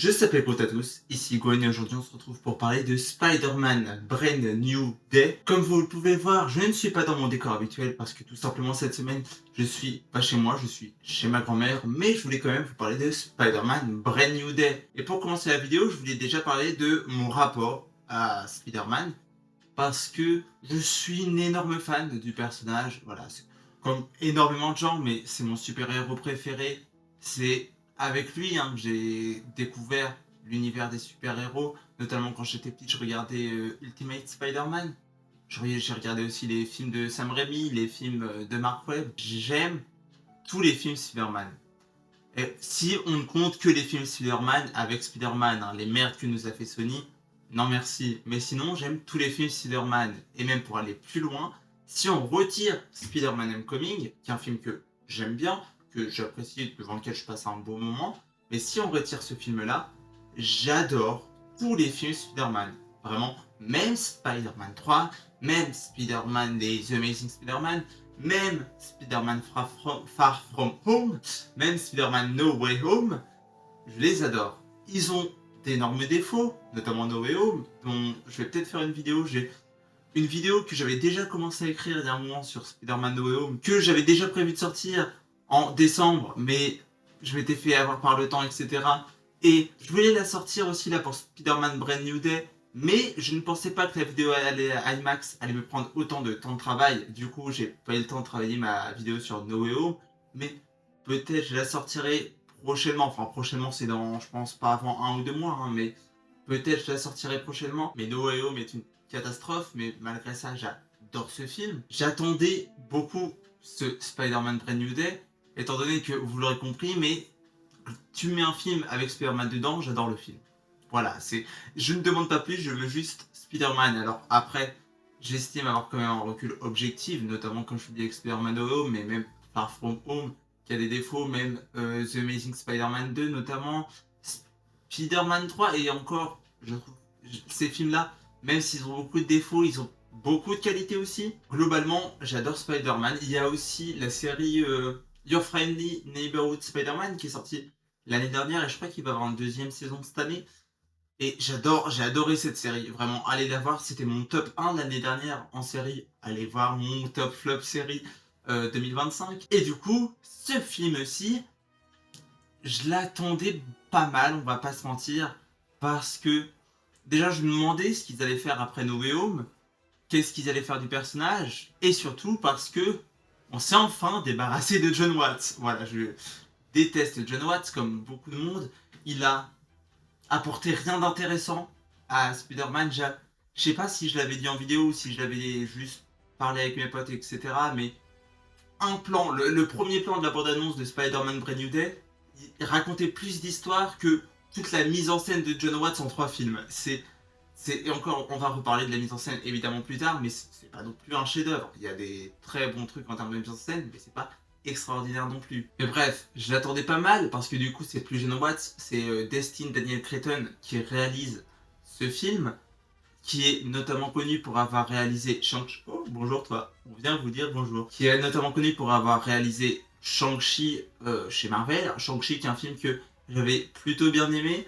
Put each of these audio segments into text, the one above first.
Je s'appelle à tous, ici Gwen et aujourd'hui on se retrouve pour parler de Spider-Man Brand New Day. Comme vous le pouvez voir, je ne suis pas dans mon décor habituel parce que tout simplement cette semaine je suis pas chez moi, je suis chez ma grand-mère, mais je voulais quand même vous parler de Spider-Man Brand New Day. Et pour commencer la vidéo, je voulais déjà parler de mon rapport à Spider-Man parce que je suis une énorme fan du personnage, voilà, comme énormément de gens, mais c'est mon super-héros préféré. C'est avec lui que j'ai découvert l'univers des super-héros, notamment quand j'étais petit, je regardais Ultimate Spider-Man. J'ai regardé aussi les films de Sam Raimi, les films de Mark Webb. J'aime tous les films Spider-Man. Et si on ne compte que les films Spider-Man avec Spider-Man, les merdes que nous a fait Sony, non merci. Mais sinon, j'aime tous les films Spider-Man. Et même pour aller plus loin, si on retire Spider-Man Homecoming, qui est un film que j'aime bien, que j'apprécie, devant lequel je passe un bon moment, mais si on retire ce film-là, j'adore tous les films Spider-Man. Vraiment, même Spider-Man 3, même Spider-Man des The Amazing Spider-Man, même Spider-Man Far From Home, même Spider-Man No Way Home, je les adore. Ils ont d'énormes défauts, notamment No Way Home, dont je vais peut-être faire une vidéo. J'ai une vidéo que j'avais déjà commencé à écrire il y a un moment sur Spider-Man No Way Home, que j'avais déjà prévu de sortir en décembre, mais je m'étais fait avoir par le temps, etc. Et je voulais la sortir aussi là pour Spider-Man Brand New Day, mais je ne pensais pas que la vidéo IMAX allait me prendre autant de temps de travail. Du coup, j'ai pas eu le temps de travailler ma vidéo sur No Way Home, mais peut-être je la sortirai prochainement. Enfin, prochainement, c'est dans, je pense, pas avant 1 ou 2 mois, mais peut-être je la sortirai prochainement. Mais No Way Home est une catastrophe, mais malgré ça, j'adore ce film. J'attendais beaucoup ce Spider-Man Brand New Day, étant donné que vous l'aurez compris, mais tu mets un film avec Spider-Man dedans, j'adore le film. Voilà, je ne demande pas plus, je veux juste Spider-Man. Alors après, j'estime avoir quand même un recul objectif, notamment quand je suis dit avec Spider-Man No Way Home, mais même Far From Home, qui a des défauts, même The Amazing Spider-Man 2 notamment, Spider-Man 3 et encore, je trouve, ces films-là, même s'ils ont beaucoup de défauts, ils ont beaucoup de qualités aussi. Globalement, j'adore Spider-Man. Il y a aussi la série Your Friendly Neighborhood Spider-Man qui est sortie l'année dernière et je crois qu'il va y avoir une deuxième saison cette année. Et j'ai adoré cette série. Vraiment, allez la voir, c'était mon top 1 l'année dernière en série. Allez voir mon top flop série 2025. Et du coup, ce film-ci, je l'attendais pas mal, on va pas se mentir, parce que déjà je me demandais ce qu'ils allaient faire après No Way Home, qu'est-ce qu'ils allaient faire du personnage, et surtout parce que on s'est enfin débarrassé de John Watts. Voilà, je déteste John Watts comme beaucoup de monde. Il a apporté rien d'intéressant à Spider-Man. Je sais pas si je l'avais dit en vidéo ou si je l'avais juste parlé avec mes potes, etc. Mais un plan, le premier plan de la bande-annonce de Spider-Man Brand New Day, il racontait plus d'histoires que toute la mise en scène de John Watts en 3 films. Et encore, on va reparler de la mise en scène évidemment plus tard, mais c'est pas non plus un chef-d'œuvre. Il y a des très bons trucs en termes de mise en scène, mais c'est pas extraordinaire non plus. Mais bref, je l'attendais pas mal parce que du coup, c'est plus John Watts, c'est Destin Daniel Cretton qui réalise ce film, qui est notamment connu pour avoir réalisé Shang-Chi. Oh, bonjour toi, on vient vous dire bonjour. Qui est notamment connu pour avoir réalisé Shang-Chi chez Marvel. Shang-Chi qui est un film que j'avais plutôt bien aimé.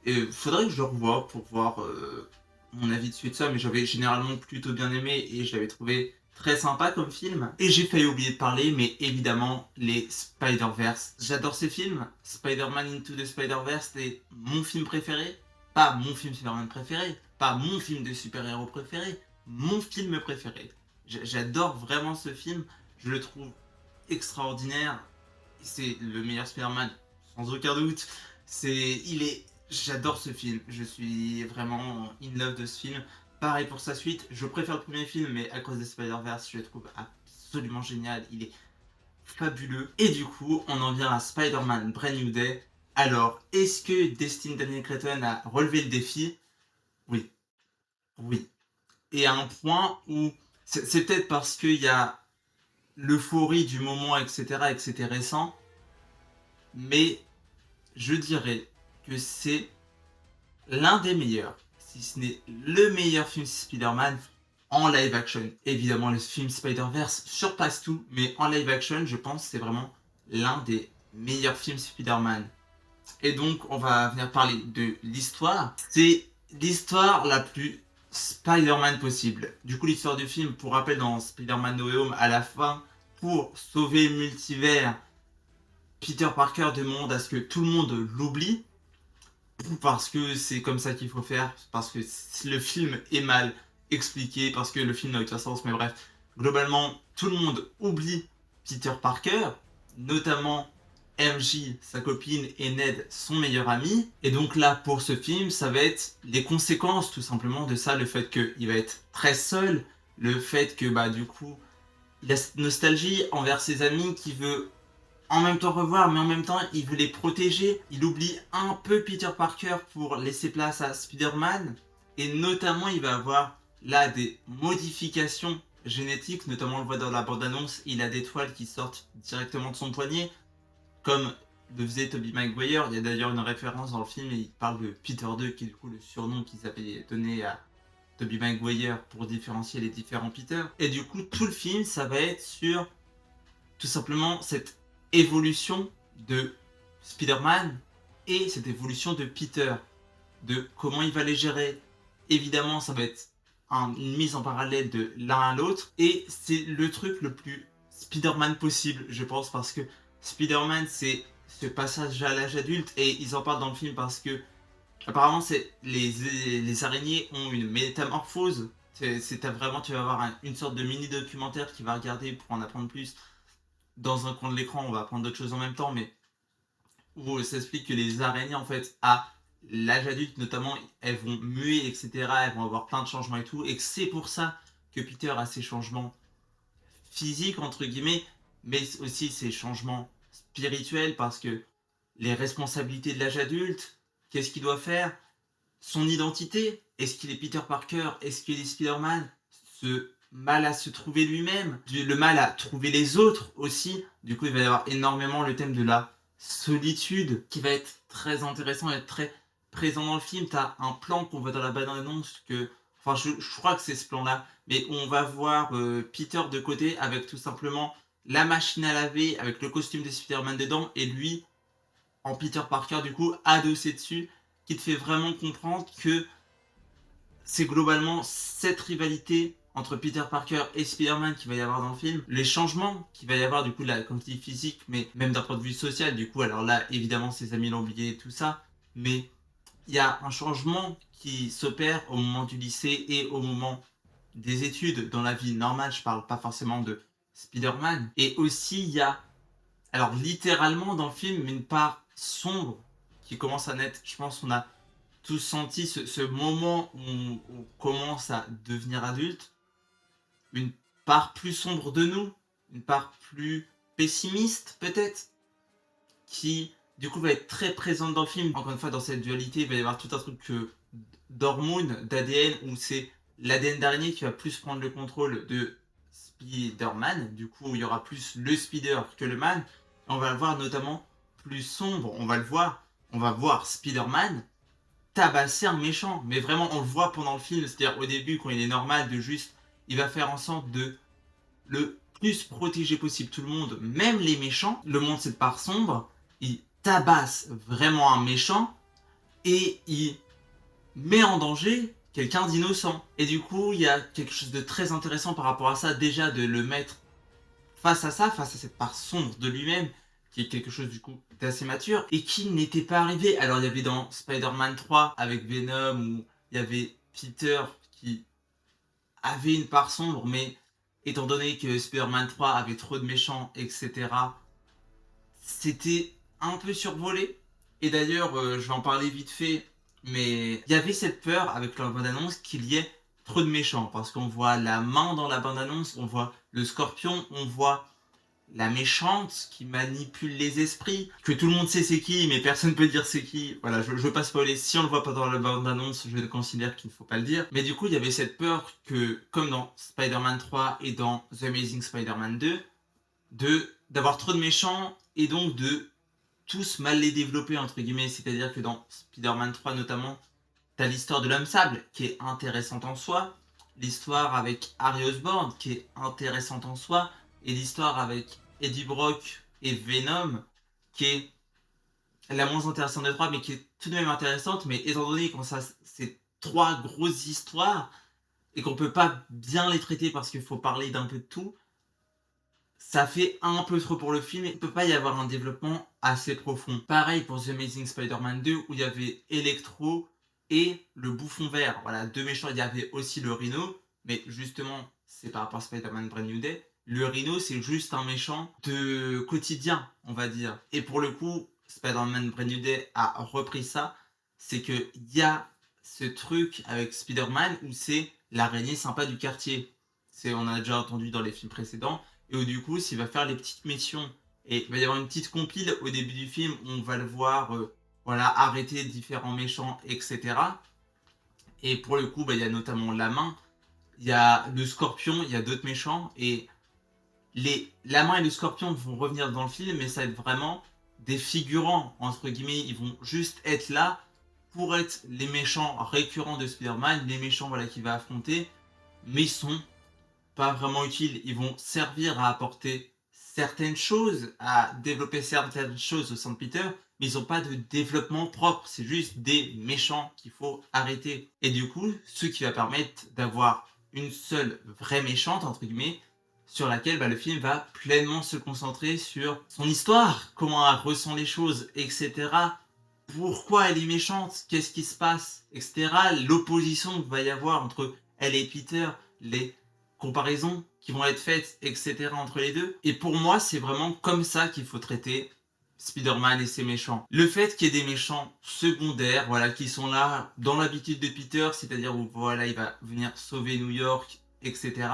Et faudrait que je le revoie pour voir mon avis dessus de ça, mais j'avais généralement plutôt bien aimé et je l'avais trouvé très sympa comme film. Et j'ai failli oublier de parler, mais évidemment, les Spider-Verse. J'adore ces films. Spider-Man Into the Spider-Verse, c'est mon film préféré. Pas mon film Spider-Man préféré, pas mon film de super-héros préféré, mon film préféré. J'adore vraiment ce film, je le trouve extraordinaire. C'est le meilleur Spider-Man, sans aucun doute. J'adore ce film. Je suis vraiment in love de ce film. Pareil pour sa suite. Je préfère le premier film, mais à cause de Spider-Verse, je le trouve absolument génial. Il est fabuleux. Et du coup, on en vient à Spider-Man Brand New Day. Alors, est-ce que Destin Daniel Cretton a relevé le défi? Oui. Oui. Et à un point où c'est peut-être parce qu'il y a l'euphorie du moment, etc., et que c'était récent, mais je dirais que c'est l'un des meilleurs, si ce n'est le meilleur film Spider-Man en live action. Évidemment, le film Spider-Verse surpasse tout, mais en live action, je pense que c'est vraiment l'un des meilleurs films Spider-Man. Et donc, on va venir parler de l'histoire. C'est l'histoire la plus Spider-Man possible. Du coup, l'histoire du film, pour rappel, dans Spider-Man No Way Home, à la fin, pour sauver le multivers, Peter Parker demande à ce que tout le monde l'oublie. Parce que c'est comme ça qu'il faut faire. Parce que le film est mal expliqué. Parce que le film n'a aucun sens. Mais bref, globalement, tout le monde oublie Peter Parker. Notamment MJ, sa copine, et Ned, son meilleur ami. Et donc là, pour ce film, ça va être les conséquences tout simplement de ça. Le fait qu'il va être très seul. Le fait que, bah, du coup, il a cette nostalgie envers ses amis qu'il veut en même temps revoir, mais en même temps, il veut les protéger. Il oublie un peu Peter Parker pour laisser place à Spider-Man. Et notamment, il va avoir là des modifications génétiques. Notamment, on le voit dans la bande-annonce, il a des toiles qui sortent directement de son poignet, comme le faisait Tobey Maguire. Il y a d'ailleurs une référence dans le film et il parle de Peter 2, qui est du coup le surnom qu'ils avaient donné à Tobey Maguire pour différencier les différents Peter. Et du coup, tout le film, ça va être sur tout simplement cette évolution de Spider-Man et cette évolution de Peter, de comment il va les gérer. Évidemment, ça va être une mise en parallèle de l'un à l'autre, et c'est le truc le plus Spider-Man possible, je pense, parce que Spider-Man, c'est ce passage à l'âge adulte, et ils en parlent dans le film parce que apparemment, les araignées ont une métamorphose. Vraiment, tu vas avoir une sorte de mini documentaire qui va regarder pour en apprendre plus dans un coin de l'écran. On va apprendre d'autres choses en même temps, mais où ça explique que les araignées, en fait, à l'âge adulte notamment, elles vont muer, etc. Elles vont avoir plein de changements et tout, et que c'est pour ça que Peter a ces changements physiques, entre guillemets, mais aussi ces changements spirituels, parce que les responsabilités de l'âge adulte, qu'est-ce qu'il doit faire, son identité, est-ce qu'il est Peter Parker, est-ce qu'il est Spider-Man, ce mal à se trouver lui-même, le mal à trouver les autres aussi. Du coup, il va y avoir énormément le thème de la solitude qui va être très intéressant et très présent dans le film. Tu as un plan qu'on voit dans la bande-annonce que... Enfin, je crois que c'est ce plan-là, mais on va voir Peter de côté avec tout simplement la machine à laver, avec le costume de Spider-Man dedans, et lui, en Peter Parker, du coup, adossé dessus, qui te fait vraiment comprendre que c'est globalement cette rivalité entre Peter Parker et Spider-Man qu'il va y avoir dans le film, les changements qu'il va y avoir du coup de la quantité physique, mais même d'un point de vue social, du coup, alors là, évidemment, ses amis l'ont oublié et tout ça, mais il y a un changement qui s'opère au moment du lycée et au moment des études dans la vie normale. Je parle pas forcément de Spider-Man. Et aussi, il y a, alors littéralement dans le film, une part sombre qui commence à naître. Je pense qu'on a tous senti ce moment où on commence à devenir adulte, une part plus sombre de nous, une part plus pessimiste peut-être, qui du coup va être très présente dans le film. Encore une fois, dans cette dualité, il va y avoir tout un truc d'hormones, d'ADN, où c'est l'ADN d'araignée qui va plus prendre le contrôle de Spider-Man. Du coup, il y aura plus le Spider que le Man. On va le voir notamment plus sombre, on va voir Spider-Man tabasser un méchant. Mais vraiment, on le voit pendant le film, c'est-à-dire au début, quand il est normal, de juste, il va faire en sorte de le plus protéger possible tout le monde, même les méchants. Le monde, cette part sombre, il tabasse vraiment un méchant et il met en danger quelqu'un d'innocent. Et du coup, il y a quelque chose de très intéressant par rapport à ça, déjà de le mettre face à ça, face à cette part sombre de lui-même, qui est quelque chose du coup d'assez mature, et qui n'était pas arrivé. Alors il y avait dans Spider-Man 3 avec Venom, où il y avait Peter qui avait une part sombre, mais étant donné que Spider-Man 3 avait trop de méchants, etc., c'était un peu survolé. Et d'ailleurs, je vais en parler vite fait, mais il y avait cette peur avec la bande-annonce qu'il y ait trop de méchants, parce qu'on voit la main dans la bande-annonce, on voit le scorpion, on voit la méchante qui manipule les esprits, que tout le monde sait c'est qui, mais personne peut dire c'est qui. Voilà, je veux pas spoiler. Si on le voit pas dans la bande-annonce, je considère qu'il ne faut pas le dire. Mais du coup, il y avait cette peur que, comme dans Spider-Man 3 et dans The Amazing Spider-Man 2, d'avoir trop de méchants et donc de tous mal les développer, entre guillemets. C'est-à-dire que dans Spider-Man 3 notamment, t'as l'histoire de l'homme sable qui est intéressante en soi, l'histoire avec Harry Osborn qui est intéressante en soi, et l'histoire avec Eddie Brock et Venom qui est la moins intéressante des 3, mais qui est tout de même intéressante, mais étant donné qu'on ça c'est 3 grosses histoires et qu'on peut pas bien les traiter parce qu'il faut parler d'un peu de tout, ça fait un peu trop pour le film. Il peut pas y avoir un développement assez profond. Pareil pour The Amazing Spider-Man 2 où il y avait Electro et le Bouffon Vert. Voilà, 2 méchants. Il y avait aussi le Rhino, mais justement, c'est par rapport à Spider-Man Brand New Day. Le Rhino, c'est juste un méchant de quotidien, on va dire. Et pour le coup, Spider-Man Brand New Day a repris ça. C'est qu'il y a ce truc avec Spider-Man où c'est l'araignée sympa du quartier. On a déjà entendu dans les films précédents et où du coup s'il va faire les petites missions et il va y avoir une petite compile au début du film où on va le voir voilà, arrêter différents méchants, etc. Et pour le coup, il y a notamment la main, il y a le scorpion, il y a d'autres méchants, et la main et le scorpion vont revenir dans le film, mais ça va être vraiment des figurants, entre guillemets, ils vont juste être là pour être les méchants récurrents de Spider-Man, les méchants voilà, qu'il va affronter, mais ils sont pas vraiment utiles. Ils vont servir à apporter certaines choses, à développer certaines choses au sein de Peter, mais ils n'ont pas de développement propre. C'est juste des méchants qu'il faut arrêter. Et du coup, ce qui va permettre d'avoir une seule vraie méchante, entre guillemets, sur laquelle le film va pleinement se concentrer sur son histoire, comment elle ressent les choses, etc. Pourquoi elle est méchante, qu'est-ce qui se passe, etc. L'opposition qu'il va y avoir entre elle et Peter, les comparaisons qui vont être faites, etc. entre les deux. Et pour moi, c'est vraiment comme ça qu'il faut traiter Spider-Man et ses méchants. Le fait qu'il y ait des méchants secondaires, voilà, qui sont là dans l'habitude de Peter, c'est-à-dire où voilà, il va venir sauver New York, etc.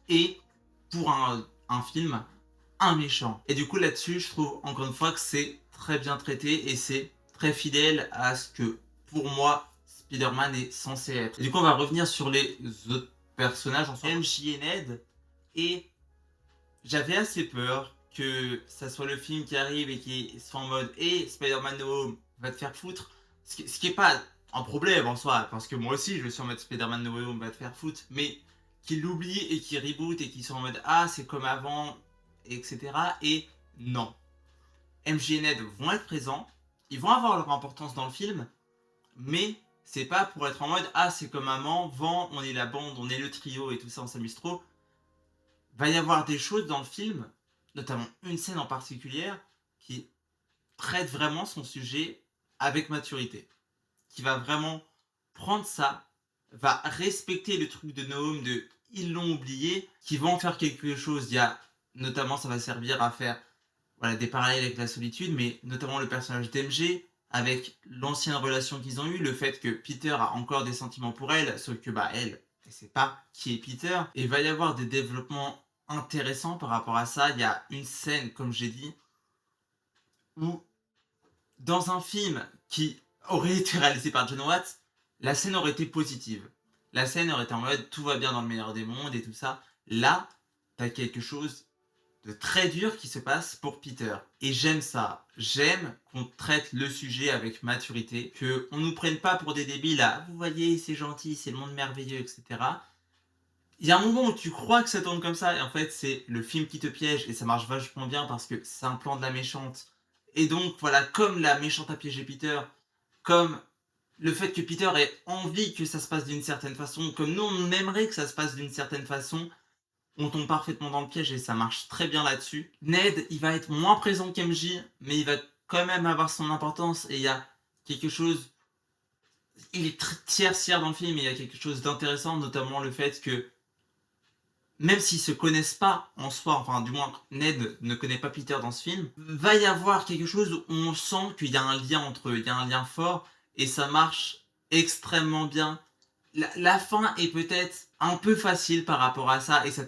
Et pour un film, un méchant. Et du coup, là-dessus, je trouve encore une fois que c'est très bien traité et c'est très fidèle à ce que, pour moi, Spider-Man est censé être. Et du coup, on va revenir sur les autres personnages, en soi, MJ et Ned. Et j'avais assez peur que ça soit le film qui arrive et qui soit en mode hey, Spider-Man No Home va te faire foutre. Ce qui est pas un problème en soi, parce que moi aussi je suis en mode Spider-Man No Home va te faire foutre, mais qu'il l'oublie et qu'il reboot et qu'il soit en mode ah c'est comme avant, etc. Et non. MJ et Ned vont être présents, ils vont avoir leur importance dans le film, mais c'est pas pour être en mode ah c'est comme avant, on est la bande, on est le trio et tout ça, on s'amuse trop. Va y avoir des choses dans le film, notamment une scène en particulier, qui traite vraiment son sujet avec maturité. Qui va vraiment prendre ça, va respecter le truc de Noam de ils l'ont oublié, qui va en faire quelque chose. Il y a notamment, ça va servir à faire voilà, des parallèles avec la solitude, mais notamment le personnage d'MG, avec l'ancienne relation qu'ils ont eue, le fait que Peter a encore des sentiments pour elle, sauf que elle ne sait pas qui est Peter. Et il va y avoir des développements intéressants par rapport à ça. Il y a une scène, comme j'ai dit, où dans un film qui aurait été réalisé par John Watts, la scène aurait été positive. La scène aurait été en mode tout va bien dans le meilleur des mondes et tout ça. Là, t'as quelque chose de très dur qui se passe pour Peter. Et j'aime ça. J'aime qu'on traite le sujet avec maturité, qu'on nous prenne pas pour des débiles à vous voyez, c'est gentil, c'est le monde merveilleux, etc. Il y a un moment où tu crois que ça tourne comme ça, et en fait, c'est le film qui te piège, et ça marche vachement bien parce que c'est un plan de la méchante. Et donc, voilà, comme la méchante a piégé Peter, comme le fait que Peter ait envie que ça se passe d'une certaine façon, comme nous on aimerait que ça se passe d'une certaine façon, on tombe parfaitement dans le piège et ça marche très bien là-dessus. Ned, il va être moins présent qu'MJ, mais il va quand même avoir son importance et il y a quelque chose. Il est très tertiaire dans le film et il y a quelque chose d'intéressant, notamment le fait que même s'ils se connaissent pas en soi, enfin du moins Ned ne connaît pas Peter dans ce film, va y avoir quelque chose où on sent qu'il y a un lien entre eux, il y a un lien fort et ça marche extrêmement bien. La fin est peut-être un peu facile par rapport à ça et ça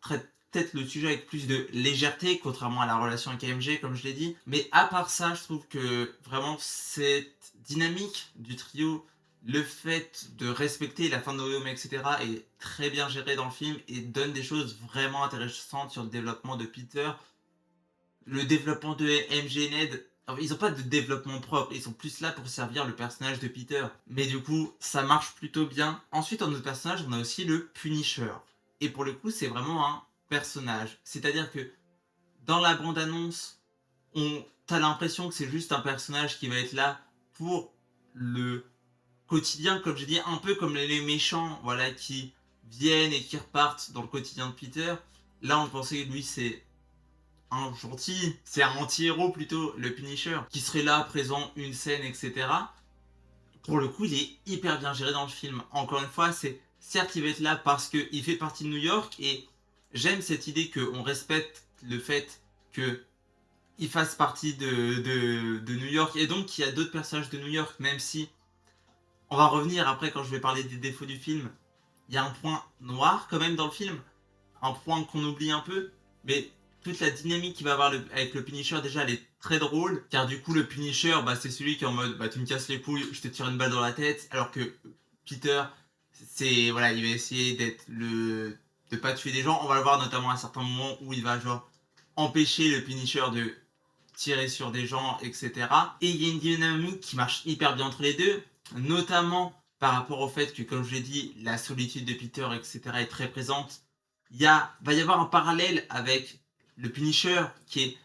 traite peut-être le sujet avec plus de légèreté, contrairement à la relation avec AMG, comme je l'ai dit. Mais à part ça, je trouve que vraiment cette dynamique du trio, le fait de respecter la fin de Noéum, etc., est très bien géré dans le film et donne des choses vraiment intéressantes sur le développement de Peter. Le développement de MJ et Ned, ils n'ont pas de développement propre, ils sont plus là pour servir le personnage de Peter. Mais du coup, ça marche plutôt bien. Ensuite, en notre personnage, on a aussi le Punisher. Et pour le coup, c'est vraiment un personnage. C'est-à-dire que dans la bande-annonce, T'as l'impression que c'est juste un personnage qui va être là pour le quotidien, comme j'ai dit, un peu comme les méchants, voilà, qui viennent et qui repartent dans le quotidien de Peter. Là, on pensait que lui, c'est un gentil, c'est un anti-héros plutôt, le Punisher, qui serait là, présent, une scène, etc. Pour le coup, il est hyper bien géré dans le film. Encore une fois, c'est certes, il va être là parce qu'il fait partie de New York et j'aime cette idée qu'on respecte le fait que il fasse partie de New York et donc qu'il y a d'autres personnages de New York, même si on va revenir après quand je vais parler des défauts du film. Il y a un point noir quand même dans le film, un point qu'on oublie un peu, mais toute la dynamique qu'il va avoir avec le Punisher, déjà, elle est très drôle, car du coup, le Punisher, bah, c'est celui qui est en mode, bah, tu me casses les couilles, je te tire une balle dans la tête, alors que Peter, c'est, voilà, il va essayer de pas tuer des gens. On va le voir notamment à un certain moment où il va, genre, empêcher le Punisher de tirer sur des gens, etc. Et il y a une dynamique qui marche hyper bien entre les deux, notamment par rapport au fait que, comme je l'ai dit, la solitude de Peter, etc. est très présente. Va y avoir un parallèle avec le Punisher, qui est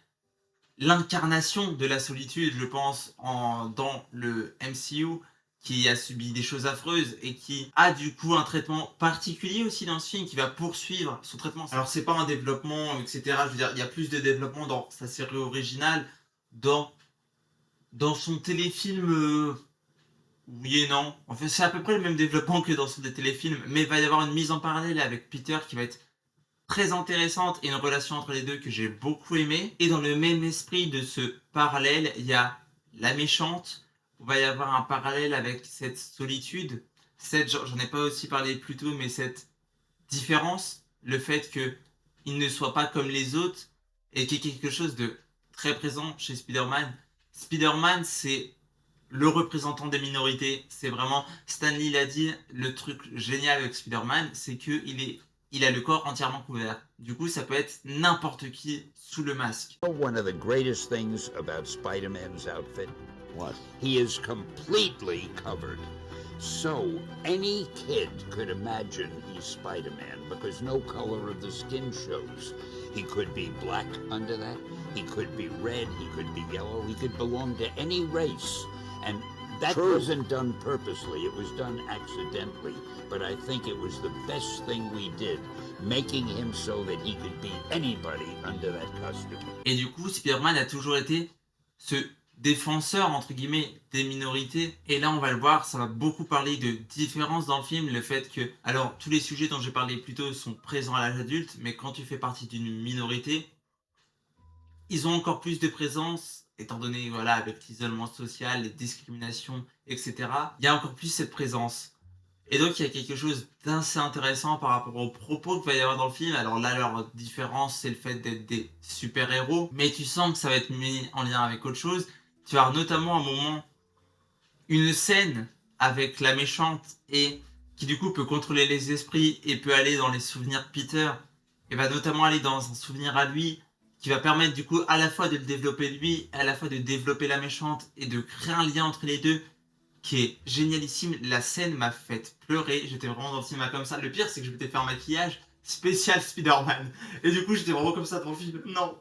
l'incarnation de la solitude, je pense, dans le MCU, qui a subi des choses affreuses et qui a du coup un traitement particulier aussi dans ce film, qui va poursuivre son traitement. Alors c'est pas un développement, etc. Je veux dire, il y a plus de développement dans sa série originale, dans, dans son téléfilm, oui et non. En fait, c'est à peu près le même développement que dans son téléfilm, mais il va y avoir une mise en parallèle avec Peter qui va être très intéressante et une relation entre les deux que j'ai beaucoup aimé. Et dans le même esprit de ce parallèle, il y a la méchante. Il va y avoir un parallèle avec cette solitude, j'en ai pas aussi parlé plus tôt, mais cette différence, le fait qu'il ne soit pas comme les autres et qu'il y ait quelque chose de très présent chez Spider-Man. Spider-Man, c'est le représentant des minorités. C'est vraiment, Stanley l'a dit, le truc génial avec Spider-Man, c'est il a le corps entièrement couvert. Du coup, ça peut être n'importe qui sous le masque. One of the greatest things about Spider-Man's outfit? What? He is completely covered. So any kid could imagine he's Spider-Man because no color of the skin shows. He could be black under that, he could be red, he could be yellow, he could belong to any race. And that wasn't done purposely, it was done accidentally. But I think it was the best thing we did, making him so that he could be anybody under that costume. Et du coup, Spider-Man a toujours été ce défenseur, entre guillemets, des minorités. Et là, on va le voir, ça va beaucoup parler de différence dans le film, le fait que... Alors, tous les sujets dont j'ai parlé plus tôt sont présents à l'âge adulte, mais quand tu fais partie d'une minorité, ils ont encore plus de présence, étant donné, voilà, avec l'isolement social, les discriminations, etc. Il y a encore plus cette présence. Et donc, il y a quelque chose d'assez intéressant par rapport aux propos qu'il va y avoir dans le film. Alors là, leur différence, c'est le fait d'être des super-héros. Mais tu sens que ça va être mis en lien avec autre chose. Tu as notamment un moment, une scène avec la méchante et qui du coup peut contrôler les esprits et peut aller dans les souvenirs de Peter. Et va notamment aller dans un souvenir à lui qui va permettre du coup à la fois de le développer lui, à la fois de développer la méchante et de créer un lien entre les deux qui est génialissime. La scène m'a fait pleurer. J'étais vraiment dans le cinéma comme ça. Le pire, c'est que je m'étais fait un maquillage spécial Spider-Man. Et du coup, j'étais vraiment comme ça dans le film. Non,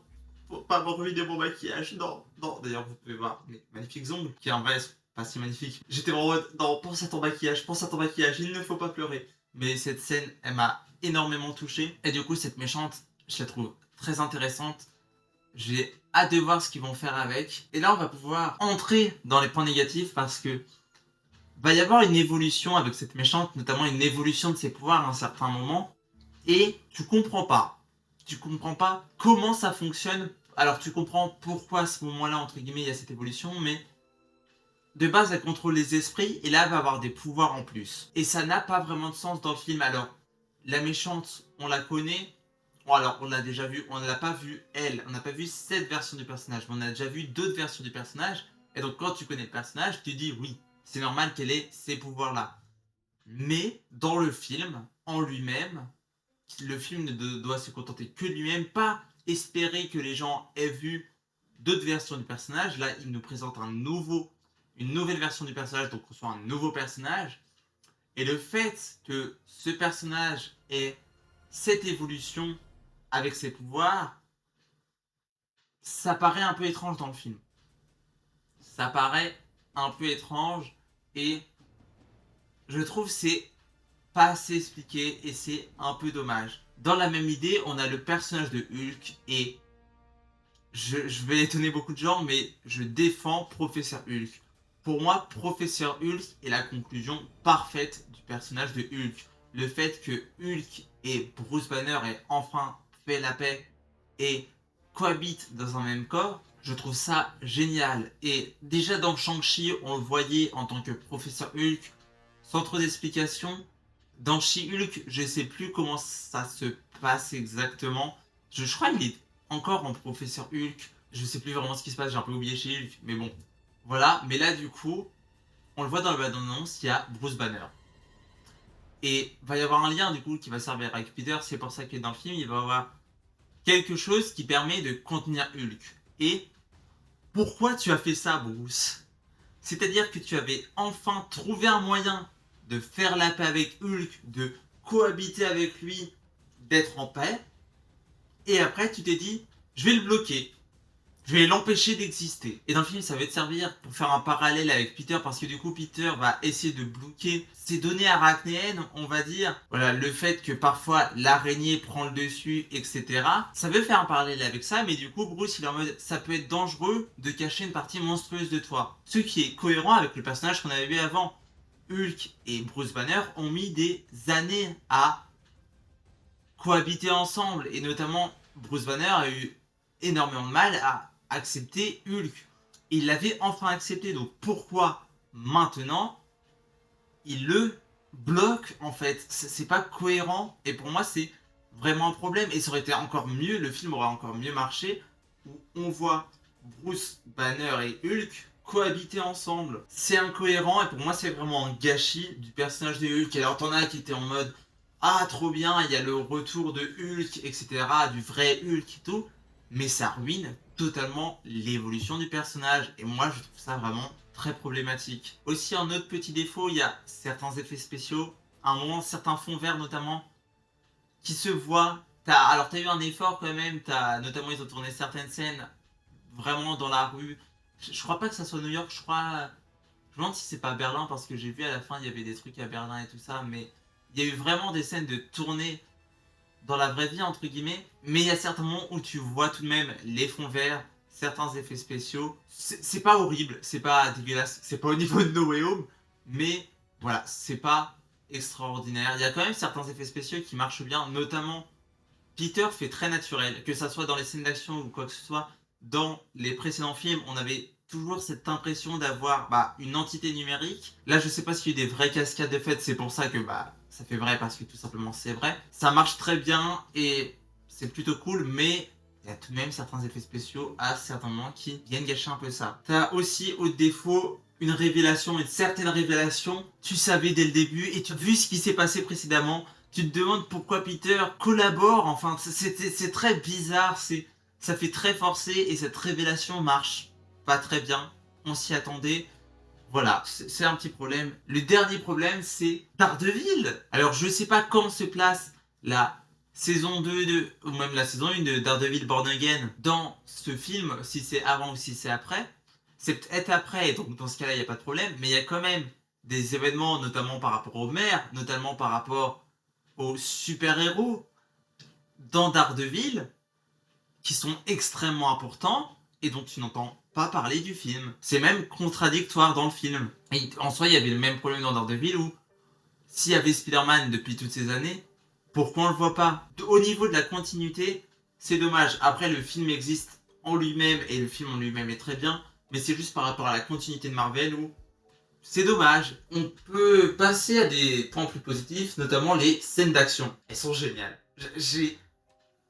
faut pas me ruiner mon maquillage. Non, non. D'ailleurs, vous pouvez voir mes magnifiques ongles, qui en vrai sont pas si magnifiques. J'étais vraiment, non, pense à ton maquillage, pense à ton maquillage. Il ne faut pas pleurer. Mais cette scène, elle m'a énormément touché. Et du coup, cette méchante, je la trouve très intéressante. J'ai hâte de voir ce qu'ils vont faire avec. Et là, on va pouvoir entrer dans les points négatifs parce que va y avoir une évolution avec cette méchante, notamment une évolution de ses pouvoirs à un certain moment, et tu comprends pas. Tu comprends pas comment ça fonctionne. Alors tu comprends pourquoi à ce moment-là, entre guillemets, il y a cette évolution, mais de base, elle contrôle les esprits, et là, elle va avoir des pouvoirs en plus. Et ça n'a pas vraiment de sens dans le film. Alors, la méchante, on la connaît. Bon, alors, on l'a déjà vu, on ne l'a pas vu elle, on n'a pas vu cette version du personnage, mais on a déjà vu d'autres versions du personnage. Et donc, quand tu connais le personnage, tu dis oui, c'est normal qu'elle ait ces pouvoirs-là. Mais dans le film, en lui-même, le film ne doit se contenter que de lui-même, pas espérer que les gens aient vu d'autres versions du personnage. Là, il nous présente une nouvelle version du personnage, donc on soit un nouveau personnage. Et le fait que ce personnage ait cette évolution avec ses pouvoirs, ça paraît un peu étrange dans le film. Ça paraît un peu étrange et je trouve c'est pas assez expliqué et c'est un peu dommage. Dans la même idée, on a le personnage de Hulk et je vais étonner beaucoup de gens, mais je défends Professeur Hulk. Pour moi, Professeur Hulk est la conclusion parfaite du personnage de Hulk. Le fait que Hulk et Bruce Banner aient enfin fait la paix et cohabitent dans un même corps, je trouve ça génial. Et déjà dans Shang-Chi, on le voyait en tant que Professeur Hulk, sans trop d'explications. Dans She-Hulk, je sais plus comment ça se passe exactement. Je crois qu'il est encore en Professeur Hulk. Je sais plus vraiment ce qui se passe, j'ai un peu oublié She-Hulk, mais bon. Voilà, mais là du coup, on le voit dans le bande-annonce, il y a Bruce Banner. Et il va y avoir un lien du coup qui va servir avec Peter, c'est pour ça que dans le film, il va y avoir quelque chose qui permet de contenir Hulk. Et pourquoi tu as fait ça, Bruce? C'est-à-dire que tu avais enfin trouvé un moyen de faire la paix avec Hulk, de cohabiter avec lui, d'être en paix. Et après, tu t'es dit, je vais le bloquer. Je vais l'empêcher d'exister. Et dans le film, ça va te servir pour faire un parallèle avec Peter, parce que du coup, Peter va essayer de bloquer ces données arachnéennes, on va dire. Voilà, le fait que parfois l'araignée prend le dessus, etc. Ça veut faire un parallèle avec ça, mais du coup, Bruce, il est en mode, ça peut être dangereux de cacher une partie monstrueuse de toi. Ce qui est cohérent avec le personnage qu'on avait vu avant. Hulk et Bruce Banner ont mis des années à cohabiter ensemble, et notamment Bruce Banner a eu énormément de mal à accepter Hulk. Il l'avait enfin accepté, donc pourquoi maintenant il le bloque en fait? C'est pas cohérent et pour moi c'est vraiment un problème. Et ça aurait été encore mieux, le film aurait encore mieux marché où on voit Bruce Banner et Hulk cohabiter ensemble. C'est incohérent et pour moi c'est vraiment un gâchis du personnage de Hulk. Alors t'en as qui étaient en mode ah trop bien, il y a le retour de Hulk, etc., du vrai Hulk et tout, mais ça ruine totalement l'évolution du personnage et moi je trouve ça vraiment très problématique. Aussi un autre petit défaut, il y a certains effets spéciaux, à un moment certains fonds verts notamment, qui se voient. Alors t'as eu un effort quand même, notamment ils ont tourné certaines scènes vraiment dans la rue. Je crois pas que ça soit New York, je crois. Je me demande si c'est pas Berlin parce que j'ai vu à la fin il y avait des trucs à Berlin et tout ça, mais il y a eu vraiment des scènes de tournée dans la vraie vie entre guillemets, mais il y a certains moments où tu vois tout de même les fonds verts, certains effets spéciaux. C'est pas horrible, c'est pas dégueulasse, c'est pas au niveau de No Way Home, mais voilà, c'est pas extraordinaire. Il y a quand même certains effets spéciaux qui marchent bien, notamment Peter fait très naturel, que ça soit dans les scènes d'action ou quoi que ce soit. Dans les précédents films, on avait toujours cette impression d'avoir une entité numérique. Là, je sais pas s'il y a eu des vraies cascades de fait, c'est pour ça que ça fait vrai parce que tout simplement c'est vrai. Ça marche très bien et c'est plutôt cool, mais il y a tout de même certains effets spéciaux à certains moments qui viennent gâcher un peu ça. T'as aussi au défaut une révélation, une certaine révélation. Tu savais dès le début et tu as vu ce qui s'est passé précédemment. Tu te demandes pourquoi Peter collabore, enfin c'est très bizarre, ça fait très forcé et cette révélation marche pas très bien, on s'y attendait. Voilà, c'est un petit problème. Le dernier problème, c'est Daredevil. Alors je sais pas quand se place la saison 2 ou même la saison 1 de Daredevil Born Again dans ce film, si c'est avant ou si c'est après. C'est peut-être après, donc dans ce cas-là, il n'y a pas de problème, mais il y a quand même des événements, notamment par rapport aux mères, notamment par rapport aux super-héros dans Daredevil qui sont extrêmement importants et dont tu n'entends pas parler du film. C'est même contradictoire dans le film. Et en soi, il y avait le même problème dans Daredevil où s'il y avait Spider-Man depuis toutes ces années, pourquoi on le voit pas? Au niveau de la continuité, c'est dommage. Après, le film existe en lui-même et le film en lui-même est très bien, mais c'est juste par rapport à la continuité de Marvel où c'est dommage. On peut passer à des points plus positifs, notamment les scènes d'action. Elles sont géniales. J'ai